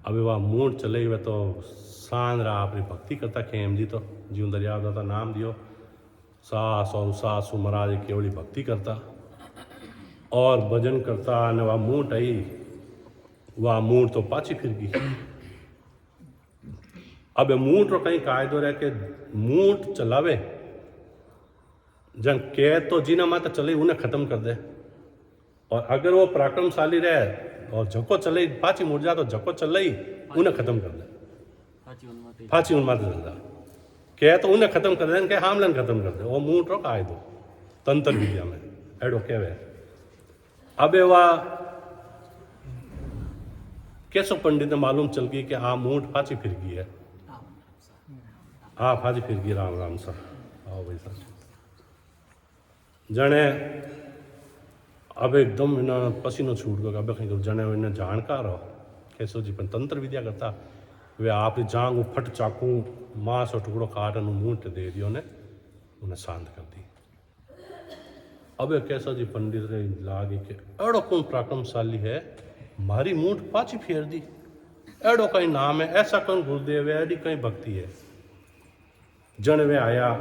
अबे वह मूठ चले वे तो सांद रहा अपनी भक्ति करता खेम जी तो जीवन दरिया दाता नाम दियो सासू महाराज केवली भक्ति करता और भजन करता ने वह मूठ आई, वह मूठ तो पाची फिर गई। अब मूठ रो कहीं कायदो रहे कि मूठ चलावे जन के तो जीना माता चले उन्हें खत्म कर दे, और अगर वो पराक्रमशाली रहे और झको चले पाची मुड़ जा तो झको चले ही उन्हें खत्म कर दे, फाची उन माते चल जा के तो उन्हें खत्म कर दे, के हामलन खत्म कर दे। वो मूठ रो कायदो तंत्र विद्या में एडो कहवे। अबे वह केशव पंडित ने मालूम चल गई कि आ मूठ फाची फिर गई है, फाची फिर गई। राम राम सा आओ भाई साहब जने अब एकदम इन्हें पसीनो छूट गया। अब कहीं जने इन्हें जानकार हो केशव जी पर तंत्र विद्या करता, वे आप जांग फट चाकू मांस और टुकड़ो काट मूठ दे दियो ने उन्हें शांत कर दी। अब केशव जी पंडित रे लागे कि एड़ो कौन पराक्रमशाली है, मारी मूठ पाची फेर दी, एड़ो कहीं नाम है, ऐसा कौन गुरुदेव है, एडी कहीं भक्ति है। जन वे आया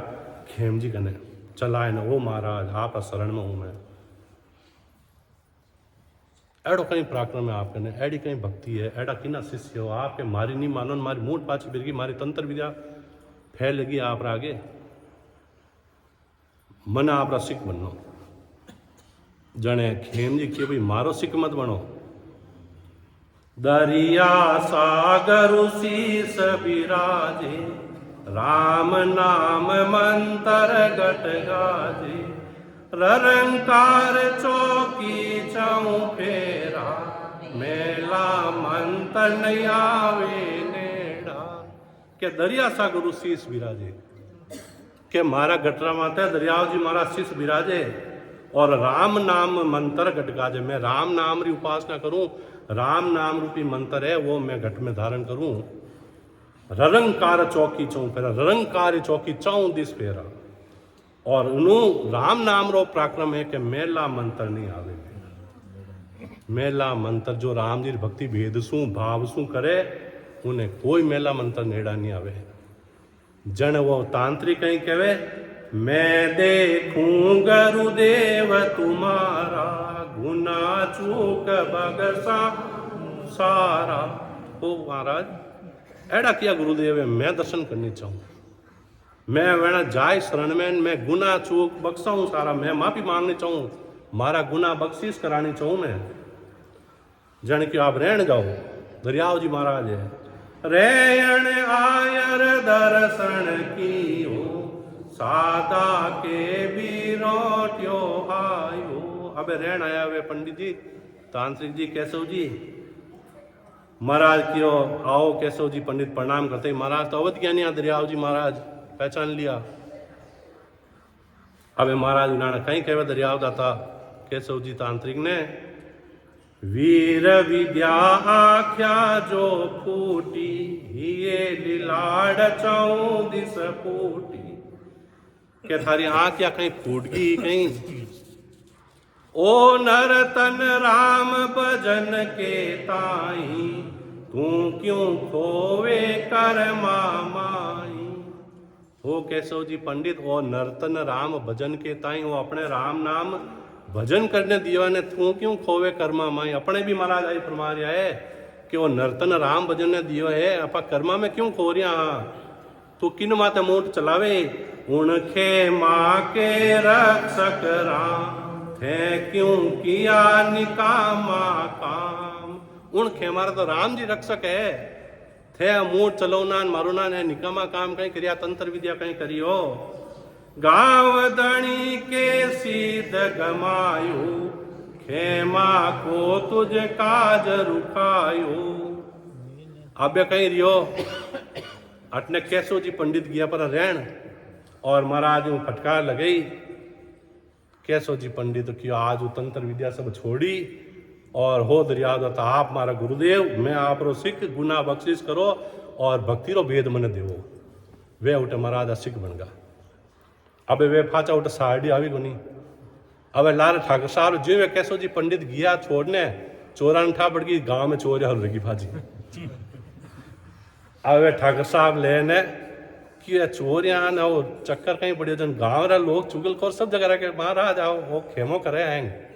खेम जी कने चलाए न वो महाराज आप शरण में हूं मैं, एड़ो कहीं पराक्रम है आप कने, एडी कहीं भक्ति है, एडा किना शिष्य हो आपके, मारी नहीं मानो, मारी मूठ पाची फिर गई, मारी तंत्र विद्या फैलेगी आप आगे, मन आप सिख बनो। जने खेम जी के भाई मारो सिख मत बनो। दरिया सागर शीस बिराजे, राम नाम मंत्र गट गाजे, ररंकार चौकी चौ फेरा, मेला मंत्र नहीं आवे नेड़ा। के दरिया सागर शीस बिराजे, के मारा गटरा माता दरियाव जी मारा शीस बिराजे और राम नाम मंत्र गट गाजे। मैं राम नाम री उपासना करूं, राम नाम रूपी मंत्र है वो मैं घट में धारण करूं। ररंकार चौकी चौ फेरा, ररंकार चौकी चौ दिस फेरा, और उन्हों राम नाम रो पराक्रम है कि मेला मंत्र नहीं आवे। मेला मंत्र जो राम जी भक्ति भेद सू भाव सू करे उन्हें कोई मेला मंत्र नेड़ा नहीं आवे। जन वो तांत्रिक कहीं कहवे मैं देखूं गुरुदेव तुम्हारा, गुना चूक बगसा सारा। ओ महाराज एड़ा किया गुरुदेव है, मैं दर्शन करनी चाहूँ, मैं वेणा जाय शरण में, मैं गुना चूक बख्साऊं सारा, मैं माफी मांगनी चाहूँ, मारा गुना बख्शीश करानी चाहूँ मैं। जन कि आप रहन जाओ, दरियाव जी महाराज है रेण आयर दर्शन की हो, सादा के भी रोटियो आयो। अब रहन आया वे पंडित जी तांत्रिक जी केशव जी महाराज क्यों आओ। केशव जी पंडित प्रणाम करते ही महाराज तो अवध ज्ञानी दरियाव जी महाराज पहचान लिया। अबे महाराज उन्होंने कहीं कहवे दरियाव दाता केशव जी तांत्रिक ने, वीर विद्या आख्या जो फूटी, ये लीलाड़ चौ दिस फूटी। क्या थारी आंख या कहीं फूट गई कहीं? ओ नरतन राम भजन के ताई, तू क्यों खोवे कर मामाई। हो केशव जी पंडित वो नर्तन राम भजन के ताई, वो अपने राम नाम भजन करने दिया ने तू क्यों खोवे कर्मा माई। अपने भी महाराज आई फरमा रहा है कि वो नर्तन राम भजन ने दियो है, अपा कर्मा में क्यों खो रिया। तू किन माते मोट चलावे, उनके माँ के रक्षक राम थे, क्यों किया निकामा काम। उनके हमारा तो राम जी रक्षक है, थे मूठ चलोना मारुना ने निकामा काम कहीं करिया तंत्र विद्या कहीं करियो गांव दणी के सीध गमायो खेमा को तुझ काज रुकायो अब कहीं रियो अटने कैसो जी पंडित गया पर रहन और महाराज यूं फटकार लगई कैसो जी पंडित की आज वो तंत्र विद्या सब छोड़ी और हो दरिया दत्ता आप मारा गुरुदेव मैं आप रो सिख गुना बख्शिश करो और भक्ति रो भेद मन देवो वे उठे महाराज सिख बन गा अबे वे फाचा उठे साड़ी आई कोनी अबे लाल ठाकर साहब जी वे कैसो जी पंडित गया छोड़ने चोरान ठा पड़ गई गांव में चोर हल रही फाजी अब वे ठाकर साहब लेने कि चोरियां ना वो चक्कर कहीं पड़े जन गांव रा लोग चुगल कर सब जगह रखे महाराज आओ वो खेमो करे आएंगे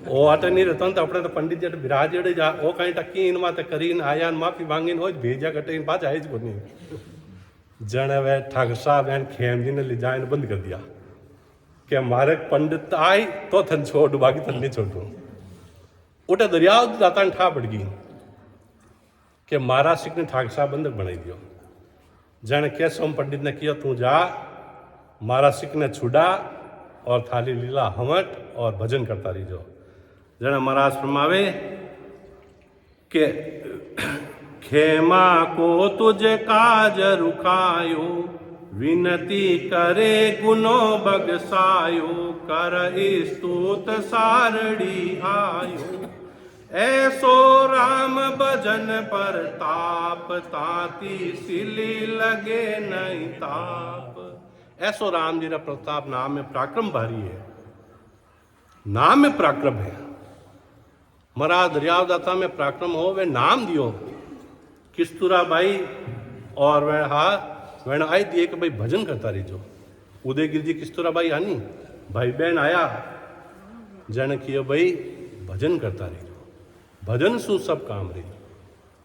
वो आटे नहीं रहता तो अपने तो पंडित जी विराज जड़े जा वो कहीं टक्की इन माते करीन आया माफी मांगी हो भेजा कटे इन बात आए को नहीं जन वे ठाकर साहब एन खेम जी ने ले जाए बंद कर दिया कि हमारे पंडित आई तो थन छोड़ बाकी थन नहीं छोड़ू उठे दरिया जाता ठा पड़ गई कि महाराज सिख ने ठाकर साहब बंधक बनाई दियो जन के सोम पंडित ने किया तू जा महाराज सिख ने छुड़ा और थाली लीला हमट और भजन करता रही जो जन महाराज फरमावे के खेमा को तुझ काज रुकायो विनती करे गुनो बगसायो कर स्तुत सारड़ी आयो ऐसो राम भजन पर ताप ताती सिली लगे नहीं ताप ऐसो राम जी का प्रताप नाम में पराक्रम भारी है नाम में पराक्रम है महाराज दरियाव दाता में पराक्रम हो वे नाम दियो किस्तूरा भाई और वह हा वह आई दिए कि भाई भजन करता रही जो उदयगिरी जी किस्तूरा भाई आनी भाई बहन आया जन किए भाई भजन करता रही भजन सु सब काम रही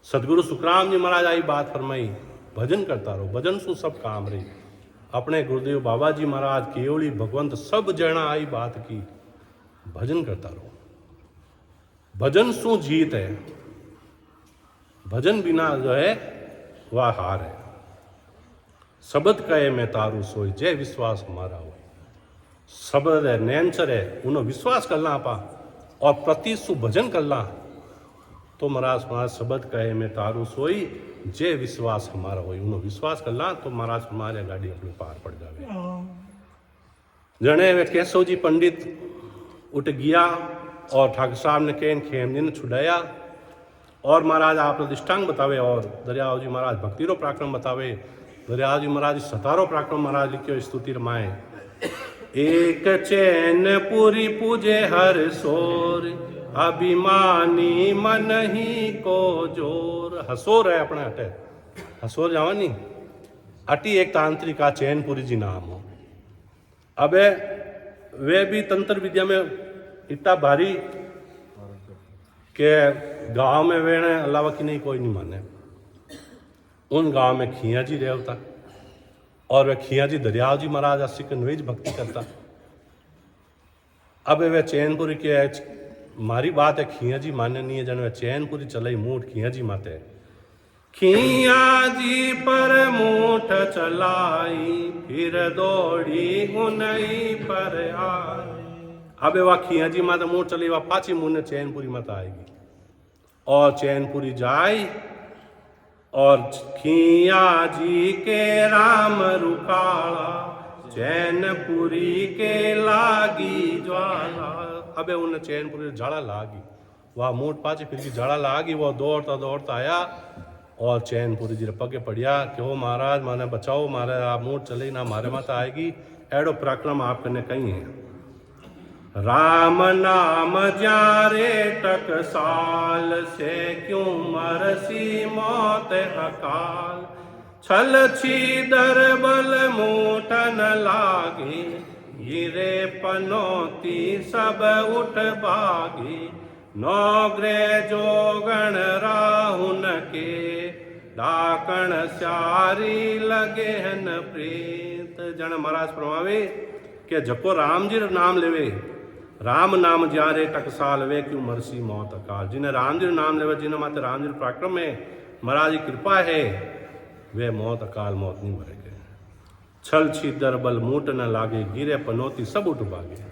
सदगुरु सुखराम जी महाराज आई बात फरमाई भजन करता रहो भजन सु सब काम रही अपने गुरुदेव बाबा जी महाराज केवली भगवंत सब जना आई बात की भजन करता रहो भजन सु जीत है भजन बिना जो है वह हार है शब्द कहे मैं तारू सोई जय विश्वास हमारा हो शब्द है नैनचर है उन्होंने विश्वास करना आपा और प्रति सु भजन करना तो महाराज महाराज शब्द कहे मैं तारू सोई जय विश्वास हमारा हो उन्होंने विश्वास करना तो महाराज हमारे गाड़ी अपने पार पड़ जावे जने वे केशव जी पंडित उठ गया और ठाकुर साहब ने कहन खेम जी ने छुड़ाया और महाराज आप दृष्टांग बतावे और दरियाव जी महाराज भक्ति रो पराक्रम बतावे दरियाव जी महाराज सतारो पराक्रम महाराज लिखियो स्तुति रमाए एक चैन पूरी पूजे हर सोर अभिमानी मन ही को जोर हसोर है अपने हटे हसोर जावा नहीं अटी एक तांत्रिका चैनपुरी जी नाम हो अबे वे भी तंत्र विद्या में इतना भारी के गांव में वेणे अलावा की नहीं कोई नहीं माने उन गांव में खिया जी रहे होता और वे खिया जी दरियाव जी महाराज सिकनवेज भक्ति करता अब वे चैनपुरी के मारी बात है खिया जी मान्य नहीं है जन वे चैनपुरी चलाई मूठ खिया जी माते खिया जी पर मूठ चलाई फिर दौड़ी हुनई पर आई अब वह खिया जी माता मूठ चली वह पाची मुन्ने चैनपुरी माता आएगी और चैनपुरी जाए और खिया जी के राम रुकाला चैनपुरी के लागी ज्वाला अबे उन्हें चैनपुरी झाड़ा लागी वह मूठ पाची फिर की झाड़ा लागी वो दौड़ता दौड़ता आया और चैनपुरी जी पगे पड़िया कि हो महाराज माने बचाओ मारे आप मूठ चले ना मारे माता आएगी एडो पराक्रम आप करने कहीं है राम नाम जारे टकसाल से क्यों मरसी मौत अकाल छल छीदर बल मूठन लागे गिरे पनौती सब उठ भागी नौग्रे जोगण राहुन के डाकण स्यारी लगे हन प्रीत जन महाराज प्रभावे के जको राम जी नाम लेवे राम नाम जारे टकसाल वे क्यों मरसी मौत अकाल जिन्हें राम जी नाम लेवे जिन्हें माते राम जी पराक्रम है महाराज की कृपा है, वे मौत अकाल मौत नहीं मरेंगे। छल छीदर बल मूट न लागे, गिरे पनौती सब उठ भागे।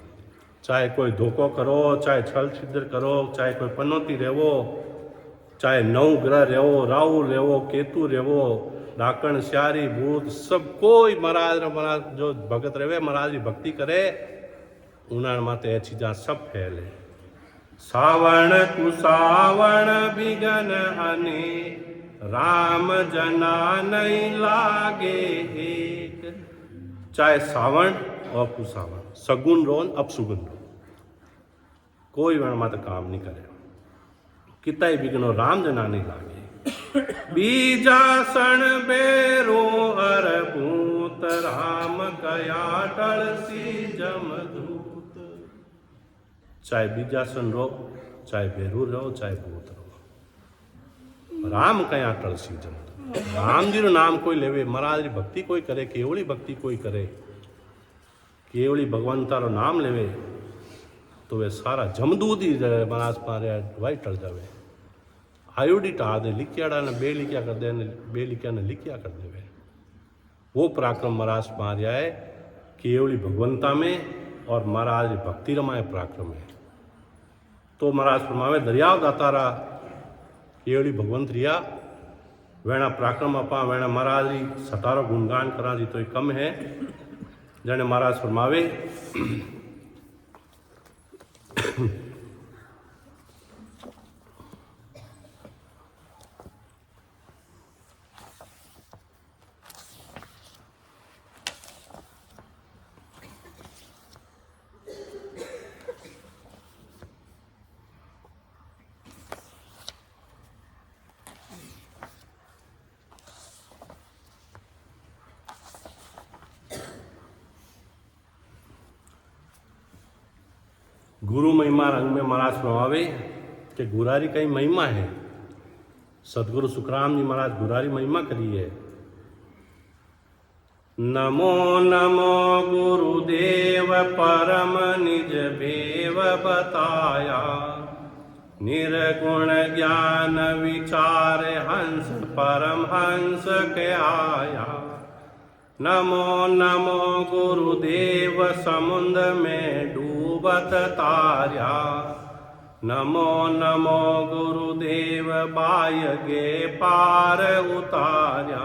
चाहे कोई धोखो करो, चाहे छल छिद्र करो, चाहे कोई पनौती रेवो, चाहे नौ ग्रह रेवो, राहु रेवो, केतु रेवो, डाकण श्यारी भूत सब कोई महाराज जो भगत रहे महाराज की भक्ति करे उन्होंने माते ए चीजा सब फैले। सावण कुसावण बिगन हने, राम जना नहीं लागे एक। चाहे सावण और कुसावण, सगुन रोन अपसुगुन रो, कोई वण माते काम नहीं करे। कितना ही बिगनो राम जना नहीं लागे। बीजासन बेरो हर भूत, राम कया टलसी जमदूत। चाहे बीजासन रो, चाहे बेरू रहो, चाहे भूत रहो, राम कया टलसी जमदूत। राम जी रो नाम कोई लेवे, महाराज री भक्ति कोई करे, केवली भक्ति कोई करे, केवली भगवंता रो नाम लेवे, तो वे सारा जमदूत ही महाराज पारे वाई टल जावे। आयुडी टा दे, लिखियाड़ा ने बे लिखिया कर दे, बे लिखिया ने लिखिया कर देवे। वो पराक्रम महाराज मारिया है केवली भगवंता में और महाराज की भक्ति रमाए पराक्रम है। तो महाराज फरमावे दरियाव दातारा केवली भगवंत रिया, वेणा पराक्रम अपा, वेणा महाराज री सतारो गुणगान करा जी तो कम है। जने महाराज फरमावे गुरु महिमा रंग में महाराज फरमावे कि गुरारी कई महिमा है। सदगुरु सुखराम जी महाराज गुरारी महिमा करी है। नमो नमो गुरुदेव परम निज भेव बताया, निर्गुण ज्ञान विचार हंस परम हंस के आया। नमो नमो गुरुदेव समुद्र में डूबत तार्या, नमो नमो गुरुदेव बाय गे पार उतार्या।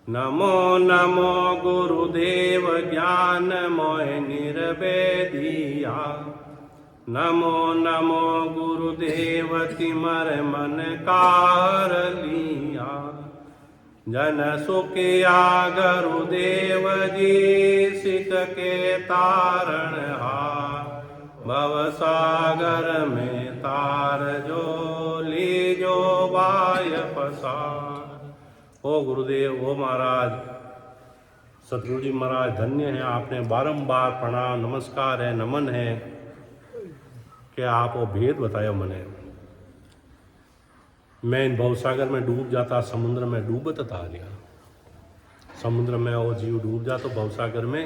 नमो नमो गुरुदेव ज्ञान मोह निर्वेदिया, नमो नमो गुरुदेव तिमर मन कार लिया। जन सुखिया गुरुदेव जी सिख के तारण हार, भव सागर में तार जो लीजो बाय पसार। ओ गुरुदेव, ओ महाराज सतगुरु जी महाराज धन्य है, आपने बारंबार प्रणाम नमस्कार है नमन है कि आप वो भेद बताया मने। मैं इन भवसागर में डूब जाता, समुद्र में डूबत तार्या। समुद्र में वो जीव डूब जा तो भवसागर में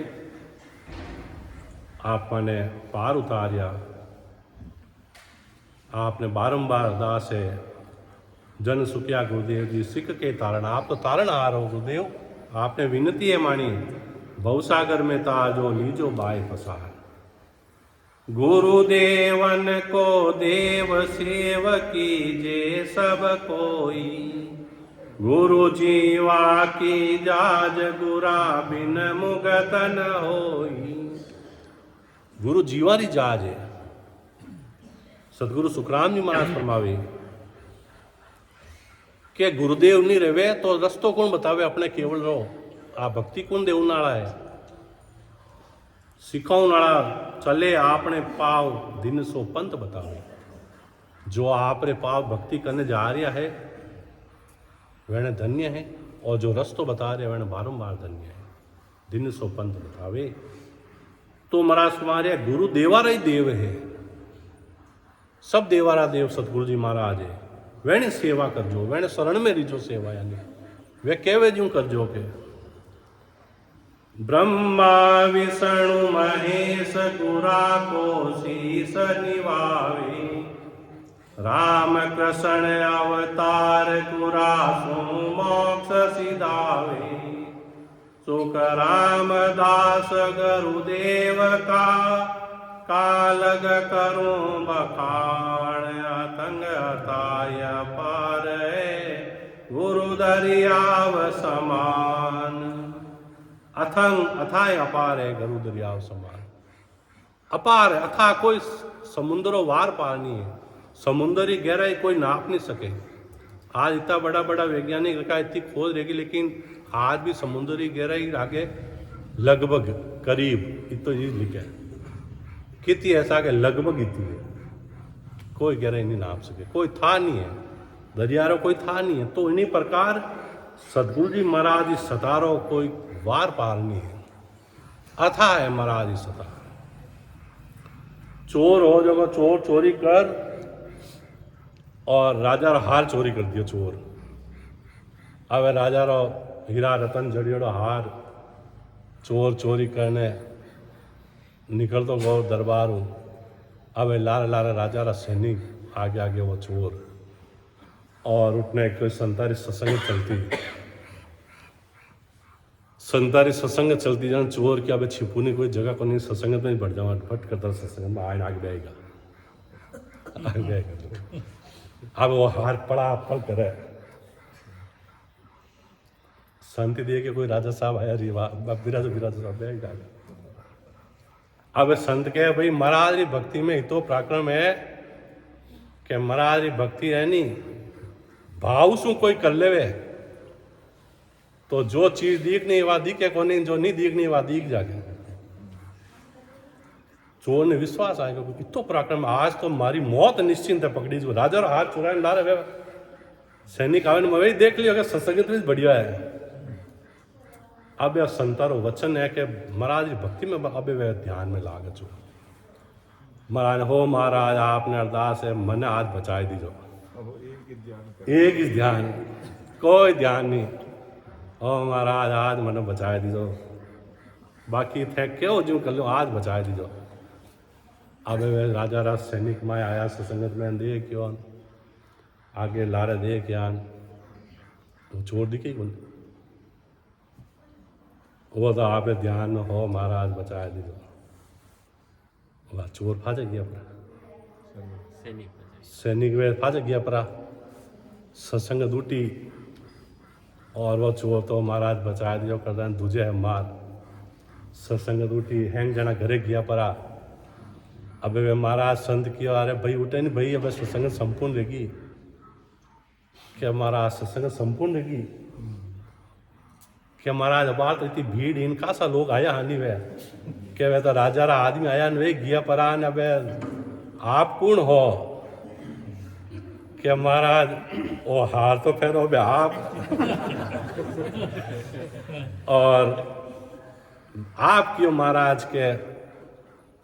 आप मैंने पार उतारिया। आपने बारंबार अरदास है जन सुखिया गुरुदेव जी सिख के तारण। आप तो तारण आ रहे हो गुरुदेव, आपने विनती है मानी भवसागर में ताजो लीजो बाय पसार। गुरुदेवन को देव सेव कीजे सब कोई, गुरु जीवा की जाज गुरा बिन मुगत न होई। गुरु जीवा री जाज है। सतगुरु सुखराम जी महाराज फरमावे के गुरुदेव नहीं रहे तो रस्तो कौन बतावे, अपने केवल रहो। आ भक्ति कौन देव नाला है, सिखाऊ नाला चले आपने पाव दिन सो पंथ बतावे। जो आपने पाव भक्ति करने जा रहा है वह धन्य है, और जो रस्तो बता रहे वह बारंबार धन्य है। दिन सो पंथ बतावे। तो महाराज तुम्हारे गुरु देवारा ही देव है, सब देवारा देव सतगुरु जी महाराज है। वह सेवा करजो, वह शरण में रिजो सेवा, यानी वे कहवे जू करजो के ब्रह्मा विष्णु महेश गुरा को शीस निवावे। राम कृष्ण अवतार कुरासु मोक्ष सिधावे। सुख रामदास गुरुदेव का कालग करूं बखान। अतंग अताय पार गुरु दरियाव समान। अथंग अथाय अपार है गुरु दरियाव समान। अपार है, अथा कोई समुद्रों वार पार नहीं है। समुद्री गहराई कोई नाप नहीं सके। आज इतना बड़ा बड़ा वैज्ञानिक का इतनी खोज रहेगी, लेकिन आज भी समुद्री गहराई आगे लगभग करीब इतो चीज लिखा है। कितनी ऐसा कि लगभग इतनी है, कोई गहराई नहीं नाप सके, कोई था नहीं है, दरियारो कोई था नहीं है। तो इन्हीं प्रकार सदगुरु जी महाराज इस सतारो कोई वार पार नहीं है, अथा है महाराज इस सतार। चोर हो जो चोर चोरी कर, और राजा रो हार चोरी कर दियो चोर। अब राजा रो हीरा रतन जड़ियोड़ो हार चोर चोरी करने निकल तो गो दरबार हूँ। अब लारे लारे राजा रा सैनिक आगे आगे वो चोर, और उठने कोई संतारी सत्संग चलती जान चोर की। अब छिपूनी कोई जगह को नहीं, सत्संग में बढ़ जावा फट करता सत्संग में आगे बेगा। अब वो हार पड़ा पल करे शांति दे के कोई राजा साहब आया री बिराज साहब बेगा। अब संत कहे भाई महाराज री भक्ति में इतो पराक्रम है कि महाराज री भक्ति है नी भाव सु कोई कर लेवे तो जो चीज दिखनी वा दिखे को नहीं, जो नहीं दिखनी वा दिख जाके। चोर ने विश्वास आएगा कि इतो पराक्रम, आज तो मारी मौत निश्चिंत है पकड़ी जो। राजा रो हाथ चुराने ला रहे सैनिक आवे ने वही देख लियो कि सत्संग में बढ़िया है। अब यह संतारो वचन है कि महाराज भक्ति में अब वह ध्यान में लाग जो। महाराज हो महाराज आपने अरदास है मन आज बचाए दीजो। एक ही ध्यान, कोई ध्यान नहीं। ओ महाराज आज मन बचाए दीजो, बाकी थे क्यों जो कर लो, आज बचाए दीजो। अब वह राजा राज सैनिक माए आया सत्संगत में दे क्यों आगे लारे दे क्या तो चोर दिखे कौन। वो तो आप ध्यान में हो महाराज बचाए दीजो। वह चोर फाज गया परा, सैनिक वे फाज गया परा सत्संग दूटी, और वो चोर तो महाराज बचाए दियो कर दूजे है मार। सत्संग दूटी हैंग जना घरे गया परा। अब वे महाराज संत किया अरे भाई उठे नहीं भाई, अब सत्संग संपूर्ण रहेगी क्या महाराज, सत्संग संपूर्ण रहेगी क्या महाराज। बात तो इतनी भीड़ इनका सा लोग आया हानि वे क्या वे तो राजा रा आदमी आया वे गया परान। अब आप कौन हो क्या महाराज, ओ हार तो फिर हो बे आप और आप क्यों महाराज के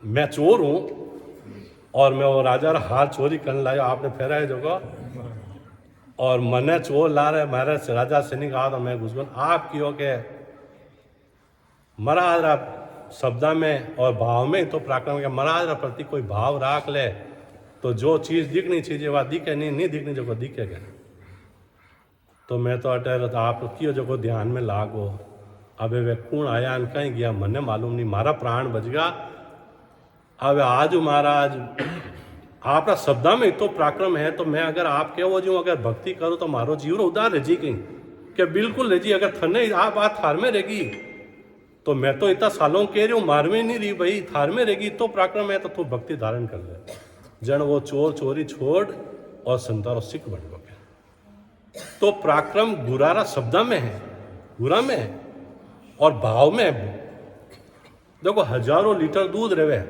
मैं चोर हूं और मैं वो राजा रा हार चोरी करने लाया आपने फेरा है जोगा, और मने चोर ला रहे मेरे राजा सैनिक आ तो मैं घुस आप क्यों के महाराज रा शब्दा में और भाव में तो पराक्रम के महाराज रा प्रति कोई भाव राख ले तो जो चीज दिखनी चाहिए वह दिखे, नहीं दिखनी जो दिखेगा। तो मैं तो अटे आप क्यों जो ध्यान में लागो। अब वे कौन आया कहीं गया मने मालूम नहीं, मारा प्राण बच गया। अब आज महाराज आपका शब्दा में तो पराक्रम है तो मैं अगर आप कहो जो अगर भक्ति करूँ तो मारो जीवन उदार रह जी कहीं क्या बिल्कुल रह जी। अगर थने आप बात थार में रहेगी तो मैं तो इतना सालों कह रही हूँ मार में नहीं रही भाई, थार में रहेगी तो पराक्रम है तो तू भक्ति धारण कर ले। जन वो चोर चोरी छोड़ और संतारो सिख बन गए। तो पराक्रम गुरारा शब्दा में है, गुरा में है और भाव में है। देखो हजारों लीटर दूध रहे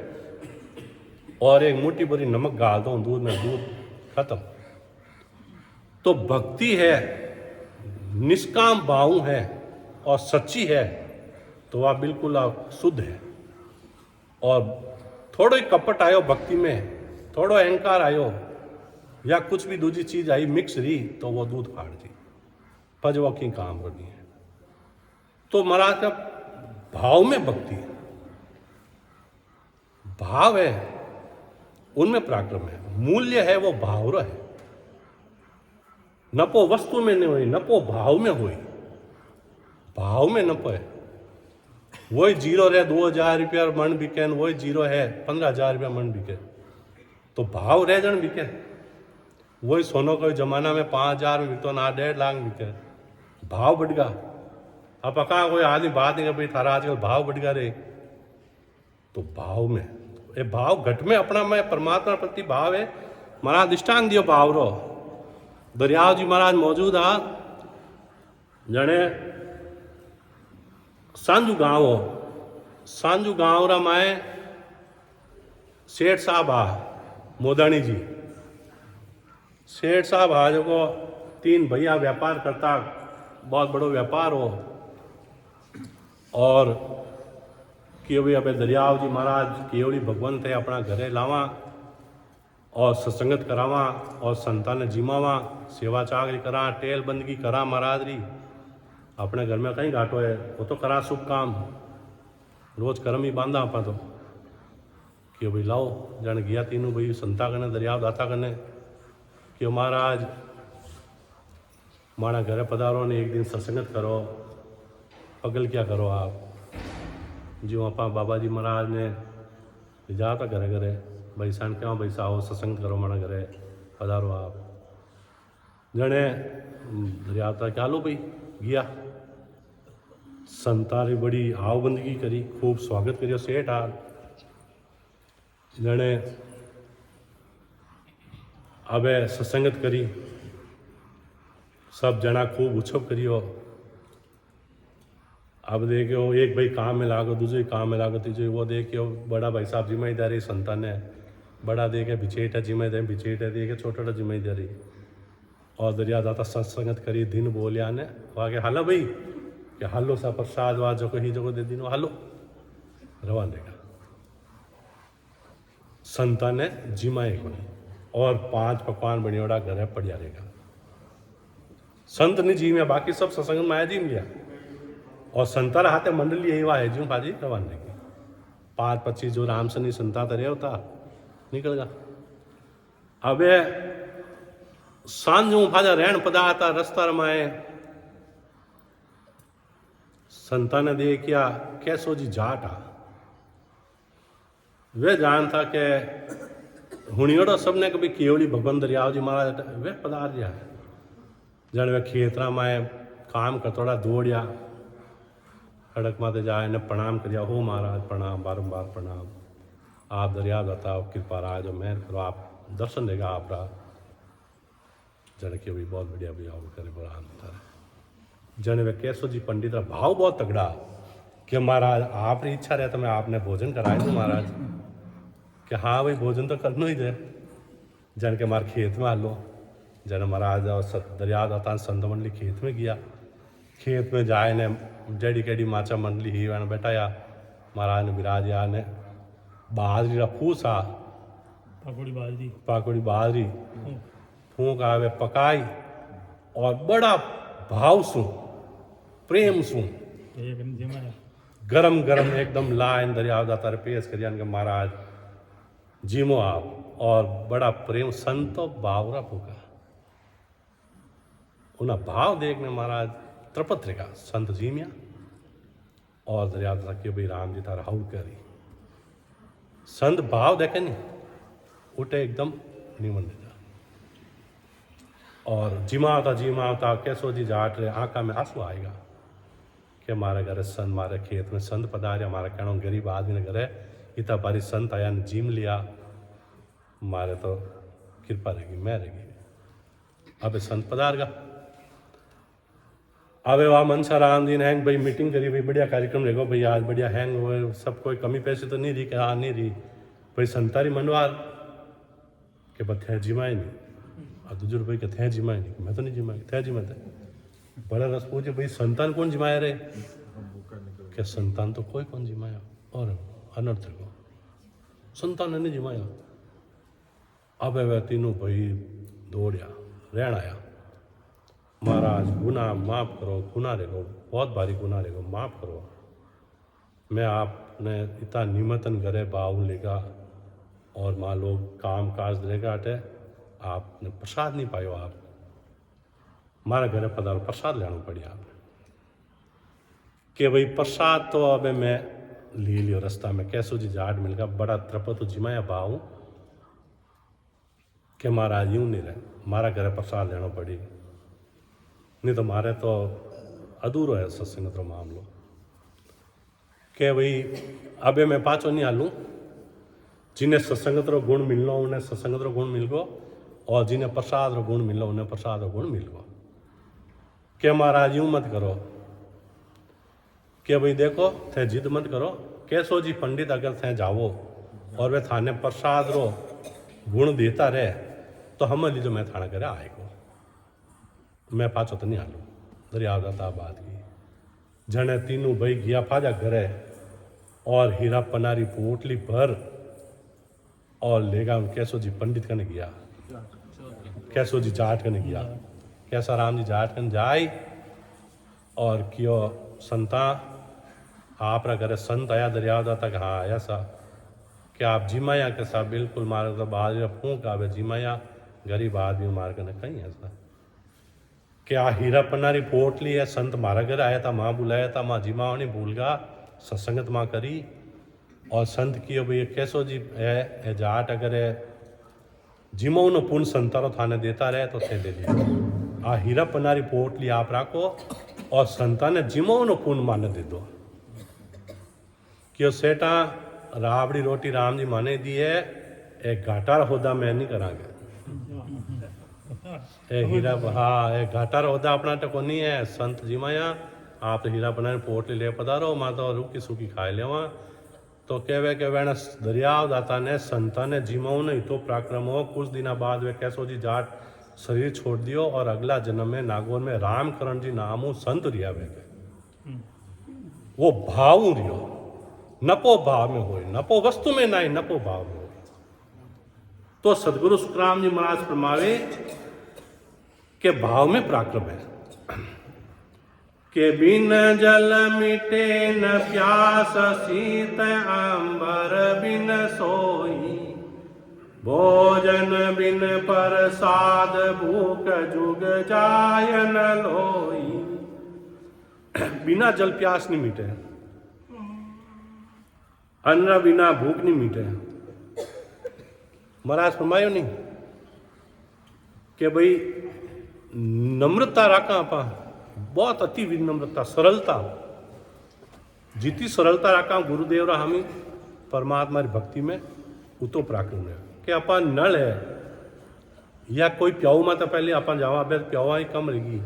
और एक मोटी बड़ी नमक डाल दो दूध में, दूध खत्म। तो भक्ति है, निष्काम भाव है और सच्ची है तो वह बिल्कुल शुद्ध है। और थोड़ा ही कपट आयो भक्ति में, थोड़ा अहंकार आयो या कुछ भी दूसरी चीज आई मिक्स रही तो वो दूध फाड़ दी पजवा की काम करनी है। तो महाराज का भाव में भक्ति है, भाव है उनमें पराक्रम है। मूल्य है वो भाव है। नपो वस्तु में नहीं हुई, नपो भाव में हुई। भाव में नपो है। वही जीरो रहे 2000 रुपया मन बिके, वही जीरो है 15,000 रुपया मन बिके, तो भाव रह जन बिके। वही सोनो कोई जमाना में 5,000 में बिकतो ना 1.5 लाख में बिके, भाव बढ़ गया। अब कहाँ कोई आदमी बात नहीं कर भाई थारा आजकल भाव बढ़ गया रे, तो भाव में ये भाव घट में अपना में परमात्मा प्रति भाव है। महाराज दृष्टांत दियो भाव रो। दरियाव जी महाराज मौजूद आ जने सांजू गांव हो, सांजू गांव रा माए सेठ साहब आ मोदानी जी। सेठ साहब आ जो 3 भैया व्यापार करता, बहुत बड़ो व्यापार हो। और कि भाई अब दरियाव जी महाराज केवड़ी भगवंत है अपना घरे लावा और सत्संगत करावा और संतान जिमावा, सेवा चाकरी करा, टेल बंदगी करा महाराज री। अपने घर में कहीं घाटो है वो तो करा शुभ काम, रोज कर्म ही बांधा आपा तो कि भाई लाओ जन गया तीनों भाई संता कने दरियाव दाता कने कि महाराज माना घरे पधारो ने एक दिन सत्संगत करो, पगल क्या करो आप। जो आपा बाबा जी महाराज ने जाता घरे घरे भाई सान क्यों भाई साहो सत्संग करो माना घरे पधारो आप। जने दरियावता क्या लो भाई गया, संतारी बड़ी आवबंदगी करी, खूब स्वागत करियो सेठ आ। जने अबे सत्संगत करी, सब जना खूब उत्सव करियो। अब देखियो एक भाई काम में लागो, दूसरे काम में लागो, तीसरे वो देखियो बड़ा भाई साहब जिम्मेदारी संतान है, बड़ा देखे बिचेटा जिम्मेदारी, बिचेटा देखे छोटा जिम्मेदारी। और दरिया दाता सत्संगत करी, दिन बोलिया ने आगे हालो भाई कि हालो सा प्रसाद वाद जो कहीं जगह दे दिनो हालो रवान देगा। संतान ने जिमाए को और 5 पकवान बनियोड़ा घर पड़िया रहेगा। संत ने जी में बाकी सब सत्संग में आया जी लिया और संतार हाथे मंडली यही वहाँ है जी भाजी रवान देगी। 5-25 जो राम सनी संता तरे होता निकल गया। अब सांझू भाजा रहन पदार्थ रस्ता रमाए, संता ने देखिया कैसो जी जाट आ। वे जानता के हुनियोड़ो सबने कभी केवली भगवान दरियाव जी महाराज वे पधार दिया है। जन वे खेतरा में काम करतोड़ा दौड़िया, सड़क माते जाए ने प्रणाम करिया, हो महाराज प्रणाम, बारंबार प्रणाम। आप दरियाव बताओ कृपा राज मेहर करो, आप दर्शन देगा आप रहा। जन के भी बहुत बढ़िया भैया करे बुरा होता है। जन वे कैसो जी पंडित भाव बहुत तगड़ा कि महाराज आपकी इच्छा रहे तो मैं आपने भोजन कराए दूँ महाराज। कि हाँ भाई भोजन तो करना ही दे। जन के मार खेत में आलो, जन महाराज और दरिया दाता संत मंडली खेत में गया। खेत में जाए ने जड़ी केडी माचा मंडली ही वैन बैठाया, महाराज ने विराज या ने बाजरी रा फूसा पाकुड़ी बाजरी फूक आवे पकाई और बड़ा भाव सु प्रेम सु गरम गरम एकदम लाइन दरियाव दाता रे पेश करिया के महाराज जीमो आप। और बड़ा प्रेम संतो बावरा फूका उन्हें भाव देखने महाराज त्रपत रेगा संत जीमिया। और दरियाव दाता के भाई राम जी तारा हाउ करी संत भाव देखे नहीं उठे एकदम निमन देता। और जिमावता कैसो जी जाट रहे आंखा में आंसू आएगा कि हमारे घर संत, हमारे खेत में संत पधारे, हमारे कहना गरीब आदमी ने घरे इतना बारी संत आया ने जिम लिया, हमारे तो कृपा रहेगी मैं रहेगी। अब संत पधार गा। अब वहाँ मनसा राम जी ने हैंग भाई मीटिंग करी, भाई बढ़िया कार्यक्रम रहेगा भाई आज बढ़िया हैंग हुए सब, कोई कमी पैसे तो नहीं रही कि हाँ नहीं रही भाई संतारी मनवार के बस थे जिमाए नहीं। और दूसरे भाई के थे जिमाए नहीं, मैं तो नहीं जिमाए थे जिमाए थे। बड़ा रस पूछे भाई संतान कौन जिमाए रहे, क्या संतान तो कोई कौन जिमाया और अनर्थ को संतान ने नहीं जिमाया। अब वह तीनों भाई दौड़िया रहन आया, महाराज गुनाह माफ़ करो, गुनाह रेगो बहुत भारी गुनाह रेगो माफ़ करो। मैं आपने इतना निमंत्रण करे बाऊ लेगा और माँ लोग काम काज रहेगा अटे आपने प्रसाद नहीं पायो, आप मारा घरे पधारो प्रसाद लेना पड़ी आपने कि भाई प्रसाद तो अब मैं ले लियो रास्ता में कैसो जी जाट मिल गया बड़ा त्रपत जिमाया भाव कि महाराज यूं नहीं रहे मारा घरे प्रसाद लेना पड़ी नहीं तो मारे तो अधूरो है सत्संग तो मामलो कि भाई अबे मैं पाचो नहीं हालूं जिन्हें सत्संगत रो गुण मिलनो उन्हें सत्संगत रो गुण मिल गो और जिन्हें प्रसाद रो गुण मिलो उन्हें प्रसाद रो गुण मिल गो कि महाराज यूं मत करो कि भाई देखो थे जिद मत करो कैसो जी पंडित अगर थे जावो और वे थाने प्रसाद रो गुण देता रहे तो हम लीजो मैं थाना करे आएगो मैं पाचो तो नहीं हालू दरिया दाता बात की जने तीनों भाई गया फाजा घरे और हीरा पनारी पोटली भर और लेगा उन कैसो जी पंडित कने गया कैसो जी जाट कने गया कैसा राम जी जाट कने जाई और क्यों संता आप रा करे संत आया दरियादा तक हाँ आया सा कि आप जिमाया के साथ बिल्कुल मारे तो बाद फूक आवे जिमाया गरीब आदमी मार के कहीं ऐसा क्या हीरा पन्नारी पोटली है संत मारा घर आया था माँ बुलाया था माँ जिमा नहीं भूल गा सत्संगत माँ करी और संत की भाई कैसो जी है जाट अगर है जिमो न पुण्य संतारो थाने देता रहे तो थे ले लिया आ हीरा पन्नारी पोटली आप राखो और संता ने जिमो न पुण्य माने दे दो क्यों सेठा राबड़ी रोटी राम जी माने दी है एक घाटा होदा मैं नहीं करांगे ए हीरा हाँ एक घाटा होदा अपना तो नहीं है संत जी माया आप तो हीरा बनाने पोटली ले पधारो माँ तो रूखी सूखी खाए लेवा तो कहवे के वेण दरियाव दाता ने संता ने जिमाऊ नहीं तो पराक्रम हो कुछ दिन बाद वे कैसो जी जाट शरीर छोड़ दियो और अगला जन्म में नागौर में रामकरण जी नामू संत रिया वे वो भाव रियो नपो भाव में हो नपो वस्तु में नहीं नपो भाव में हो तो सदगुरु सुखराम जी महाराज फरमावे के भाव में पराक्रम है के बिन जल मिटे न प्यास शीत अंबर बिन सोई भोजन बिन प्रसाद भूख जुग जाय न लोई बिना जल प्यास नहीं मिटे अन्न बिना भूख नहीं मिटे महाराज फरमायो नहीं कि भाई नम्रता रखा आपा बहुत अति विनम्रता सरलता जितनी सरलता रखा गुरुदेव रा हमें परमात्मा की भक्ति में उतो पराक्रम है कि आपा नल है या कोई प्याऊ में तो पहले आपा जावा अभ्यास प्यावा ही कम रहेगी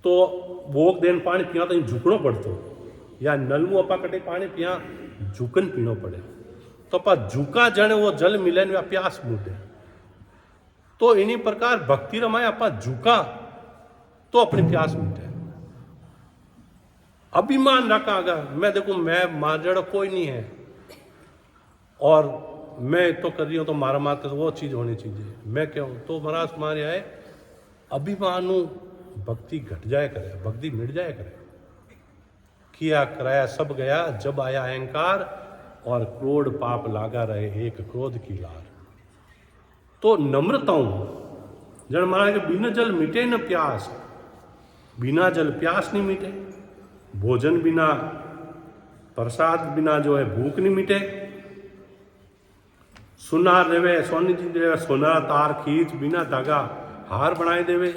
तो भोग देन पानी पिया तो झुकनो पड़तो या नल में अपा कटे पानी पिया झुकन पीनो पड़े तो अपा झुका जन वो जल मिले या प्यास मुटे तो इन्हीं प्रकार भक्ति रमाए अपा झुका तो अपनी प्यास मिटे अभिमान रखा अगर मैं देखो मैं मार कोई नहीं है और मैं तो कर रही हूं तो मारा मात्र तो वो चीज होनी चाहिए मैं क्या हूं तो महाराज तुम्हारे आए अभिमानु भक्ति घट जाए करे भक्ति मिट जाए करे किया कराया सब गया जब आया अहंकार और क्रोध पाप लागा रहे एक क्रोध की लार तो नम्रताओं जन महाराज के बिना जल मिटे न प्यास बिना जल प्यास नहीं मिटे भोजन बिना प्रसाद बिना जो है भूख नहीं मिटे सुनार देवे सोनी जी देवे सोनार तार खींच बिना धागा हार बनाए देवे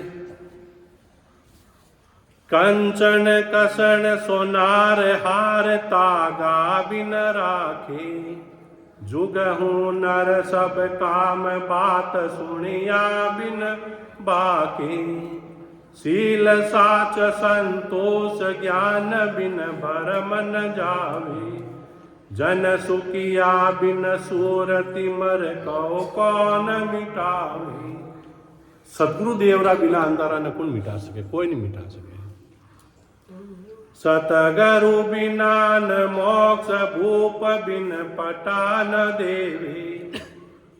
कंचन कसन सोनार हार तागा बिन राखे जुग हूँ नर सब काम बात सुनिया बिन बाके शील साच संतोष ज्ञान बिन भरम न जावे जन सुखिया बिन सूरति मर कौन मिटावे सदगुरु देवरा बिना अंधारा न कौन मिटा सके कोई नहीं मिटा सके सतगुरु बिना न मोक्ष भूप बिन पटा न देवे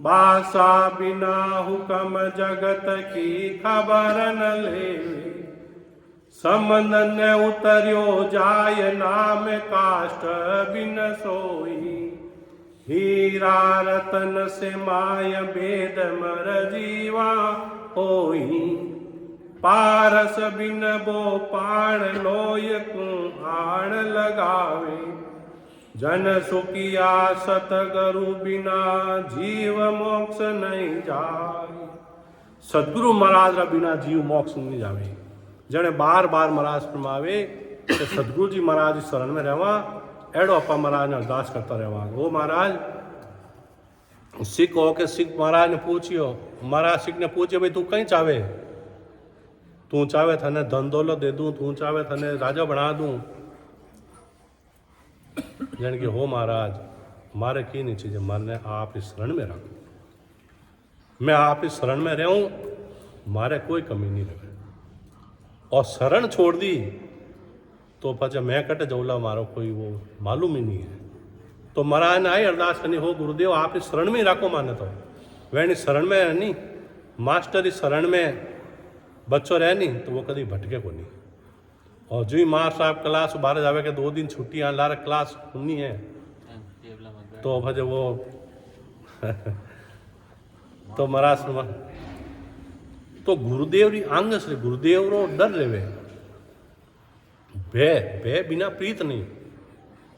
भाषा बिना हुकम जगत की खबर न लेवे समन न उतरियो जाय नाम काष्ठ बिन सोई हीरा रतन से माय भेद मर जीवा होई, पारस बिन बो पाण लोय को आण लगावे, जन सुखिया सतगुरु बिना जीव मोक्ष नहीं जाए। सदगुरु महाराज रा बिना जीव मोक्ष नहीं जावे। जने बार बार महाराज फरमावे कि सदगुरु जी महाराज शरण में रहवा, एड़ो अपा महाराज ने अरदास करता रहवा। वो महाराज सिख हो के सिख महाराज ने पूछियो, महाराज सिख ने पूछियो भाई तू कहीं चावे, तू चावे थने धन दौलत दे दूं, तू चावे थने राजा बना दूं। जन के हो महाराज मारे की नहीं चीजें, मारने आप इस शरण में रखो, मैं आप इस शरण में रहूं, मारे कोई कमी नहीं रहे। और शरण छोड़ दी तो पचा मैं कट जौला मारो कोई वो मालूम ही नहीं है। तो महाराज ने आई अरदास करनी, हो गुरुदेव आप इस शरण में ही रखो माने, तो वह शरण में नहीं मास्टर इस शरण में बच्चों रह नहीं तो वो कभी भटके को नहीं। और जो ही मार साहब क्लास बाहर जावे के 2 दिन छुट्टियां लारे क्लास सुननी है तो भजे वो तो महाराज तो गुरुदेव री आंग से गुरुदेव रो डर लेवे, भय भय बिना प्रीत नहीं,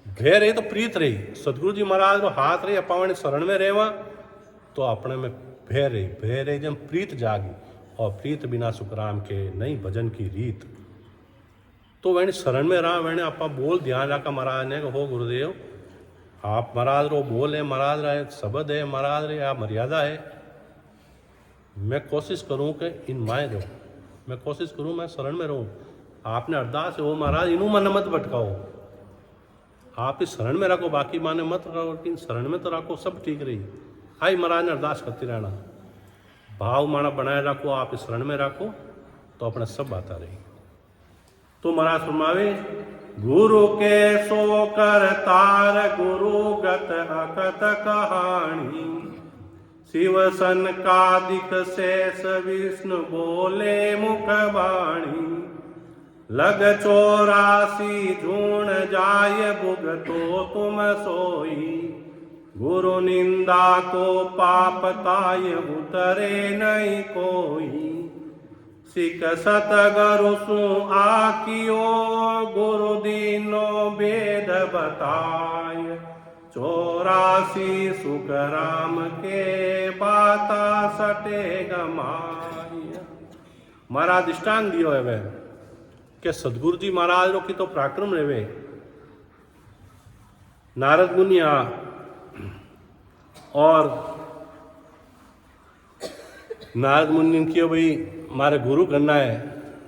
भय रही तो प्रीत रही। सदगुरु जी महाराज रो हाथ रही अपावणी शरण में रहवा तो अपने में भय रही, भय रही जब प्रीत जागी, और प्रीत बिना सुखराम के नहीं भजन की रीत। तो वैने शरण में रहा, वैने आपा बोल ध्यान रखा महाराज ने, हो गुरुदेव आप महाराज रो बोल है, महाराज रा शब्द है, महाराज रे आप मर्यादा है, मैं कोशिश करूं कि इन माए रहूं, मैं कोशिश करूं मैं शरण में रहूं। आपने अरदास है वो महाराज इनू मन मत भटकाओ, आप इस शरण में रखो, बाकी माने मत रखो, लेकिन शरण में तो रखो, सब ठीक रही। आई महाराज ने अरदास करती रहना, भाव माना बनाए रखो, आप इस शरण में रखो तो अपने सब बात आ रही। तो महाराज फरमावे, गुरु के सो कर तार गुरु गत अकत कहानी, शिव सनकादिक शेष विष्णु बोले मुख बाणी, लग 84 झूण जाय भुगतो तुम सोई, गुरु निंदा को पाप ताय उतरे नहीं कोई, सिख सतगुरु सु आकियो गुरु दीनो भेद बताय, 84 सुख राम के बाता सटे गमाय। महाराज दृष्टांत दियो है वह कि सदगुरु जी महाराज रो की तो पराक्रम रेवे। नारद मुनिया और नारद मुनि ने कियो भाई मारे गुरु करना है,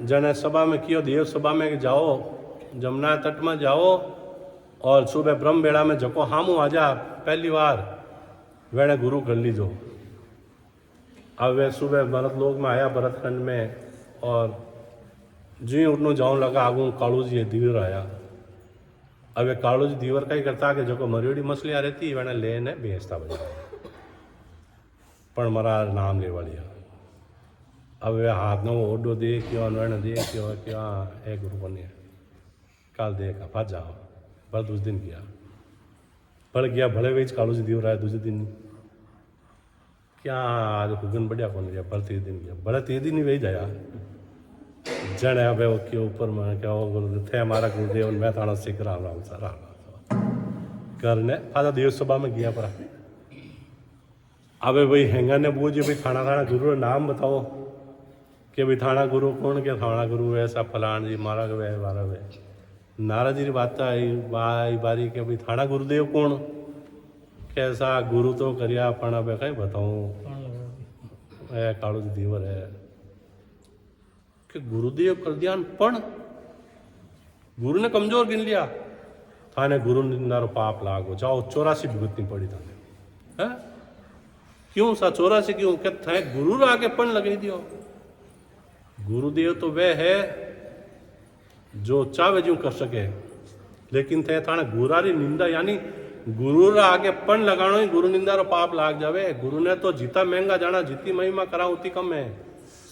जने सभा में कियो देव सभा में जाओ, जमुना तट में जाओ और सुबह ब्रह्म बेड़ा में जको हामू आजा पहली बार वेणे गुरु कर लीजो। अब वे सुबह भरत लोक में आया भरतखंड में, और जी उठनू जाऊँ लगा आगू कालू जी दीवर आया। अब वे कालू जी दीवर का ही करता कि जो मरियोड़ी मछलियाँ रहती वेणे लेने बेचता बजा पण मारा नाम ले वाली। अब वे हाथ नो ओडो देखियो वेणे देखियो कि हाँ ए गुरु बने काल देखा भाज जाओ भले दूसरे दिन गया भले गया भले वेच कालू जी दीवर आया दूसरे दिन क्या आज हुगन बढ़िया कौन गया भले 3 दिन गया भले 3 दिन ही वही जाया जन अब के ऊपर में क्या गुरुदेव थे हमारा गुरुदेव मैं थाना सिख राम राम सा राम करने आधा देव सभा में गया पर अब भाई हेंगा ने पूछे भाई थाना थाना गुरु नाम बताओ कि भाई थाना गुरु कौन के थाना गुरु ऐसा फलान जी मारा वे मारा वे नाराज जी बात आई बारी के भाई थाना गुरुदेव कौन कैसा गुरु तो करिया पण अब कहीं बताऊं ए कालू जी दीवर है कि गुरुदेव कर दिया पण गुरु ने कमजोर गिन लिया थाने गुरु निंदारो पाप लागो जाओ 84 भुगतनी पड़ी थाने है क्यों सा 84 क्यों क्या थे गुरु आगे पण लगे दियो। गुरुदेव तो वह है जो चाहे जो कर सके, लेकिन थे थाने गुरारी निंदा यानी गुरु रा आगे पण लगानो ही गुरु निंदा रो पाप लाग जावे। गुरु ने तो जीता महंगा जाना जितनी महिमा करा उतनी कम है।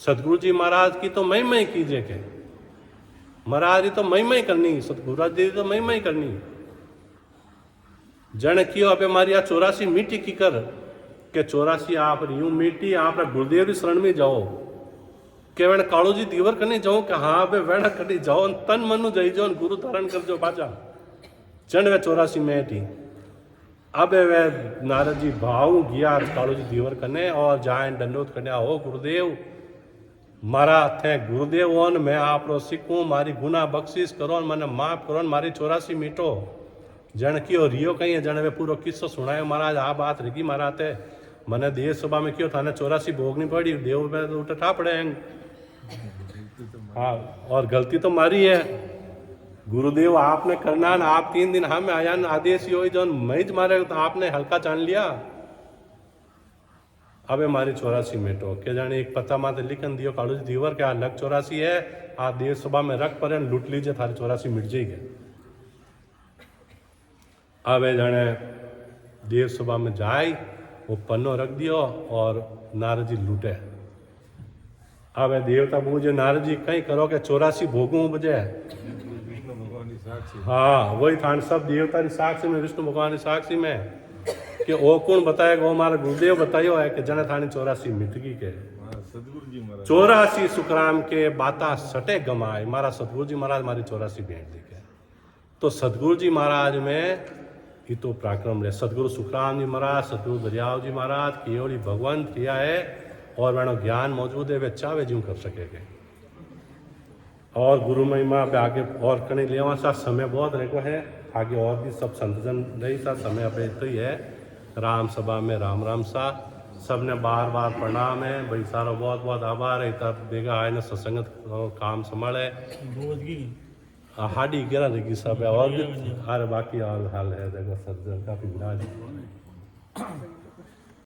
सतगुरु जी महाराज की तो महिमा ही कीजिए के महाराज जी तो महिमा ही करनी, सतगुरु जी तो महिमा ही करनी। जन कियो अबे मारी आ 84 मीठी की कर के 84 आप यूं मीठी आप गुरुदेव की शरण में जाओ के वण कालो जी दीवर कने जाओ कि हाँ अबे वेण कटी जाओ तन मनु जई जाओ गुरु धारण कर जो बाजा जन वे 84 में थी अबे वे नारद जी भाव गया कालो जी दीवर कने और जाए दंडोत कन्या हो गुरुदेव मारा थे गुरुदेव ओन मैं आपरो सिखूं मारी गुना बख्शिश करो मने माफ करो मारी 84 मीठो जन कियो रियो कहीं जन वे पूरो किस्सो सुनायो महाराज आ बात रही महाराज ते मने देव सभा में क्यों थाने 84 भोगनी पड़ी देव पे तो उठा पड़े हाँ और गलती तो मारी है गुरुदेव आपने करना ना आप 3 दिन हमें आया ना आदेश हो जो मैच मारे तो आपने हल्का जान लिया अबे मारी 84 मिनटो के जाने एक पता माते लिखन दियो कालू जी दीवर के आ लग 84 है आ देव सभा में रख पर लूट लीजिए थारे 84 मिट जाएगी अबे जाने देव सभा में जाए वो पन्नो रख दियो और नारद जी लूटे अबे देवता पूछे नारद जी कहीं करो के 84 भोगू बजे हाँ वही थान सब देवता की साक्षी में विष्णु भगवान की साक्षी में कि वो कौन बताएगा वो हमारा गुरुदेव बताइयो है कि जन थानी 84 मिटगी के 84 सुखराम के बाता सटे गमाए मारा सतगुरु जी महाराज मारी 84 भेंट दी के तो सतगुरु जी महाराज में ये तो पराक्रम रहे सतगुरु सुखराम जी महाराज सतगुरु दरियाव जी महाराज केवली भगवंत क्रिया है और वह ज्ञान मौजूद है वे चाहे ज्यों कर सकेंगे और गुरु महिमा पे आगे और कने लेवा सा समय बहुत रखो है आगे और भी सब संतजन रही सा समय पे तो ही है राम सभा में राम राम सा सबने बार बार प्रणाम है भाई सारा बहुत बहुत आभार है तब बेगा आए ना सत्संगत काम संभाले बोध की हाडी गिरा रहेगी सब और भी अरे बाकी हाल है देखो सज्जन काफी विराज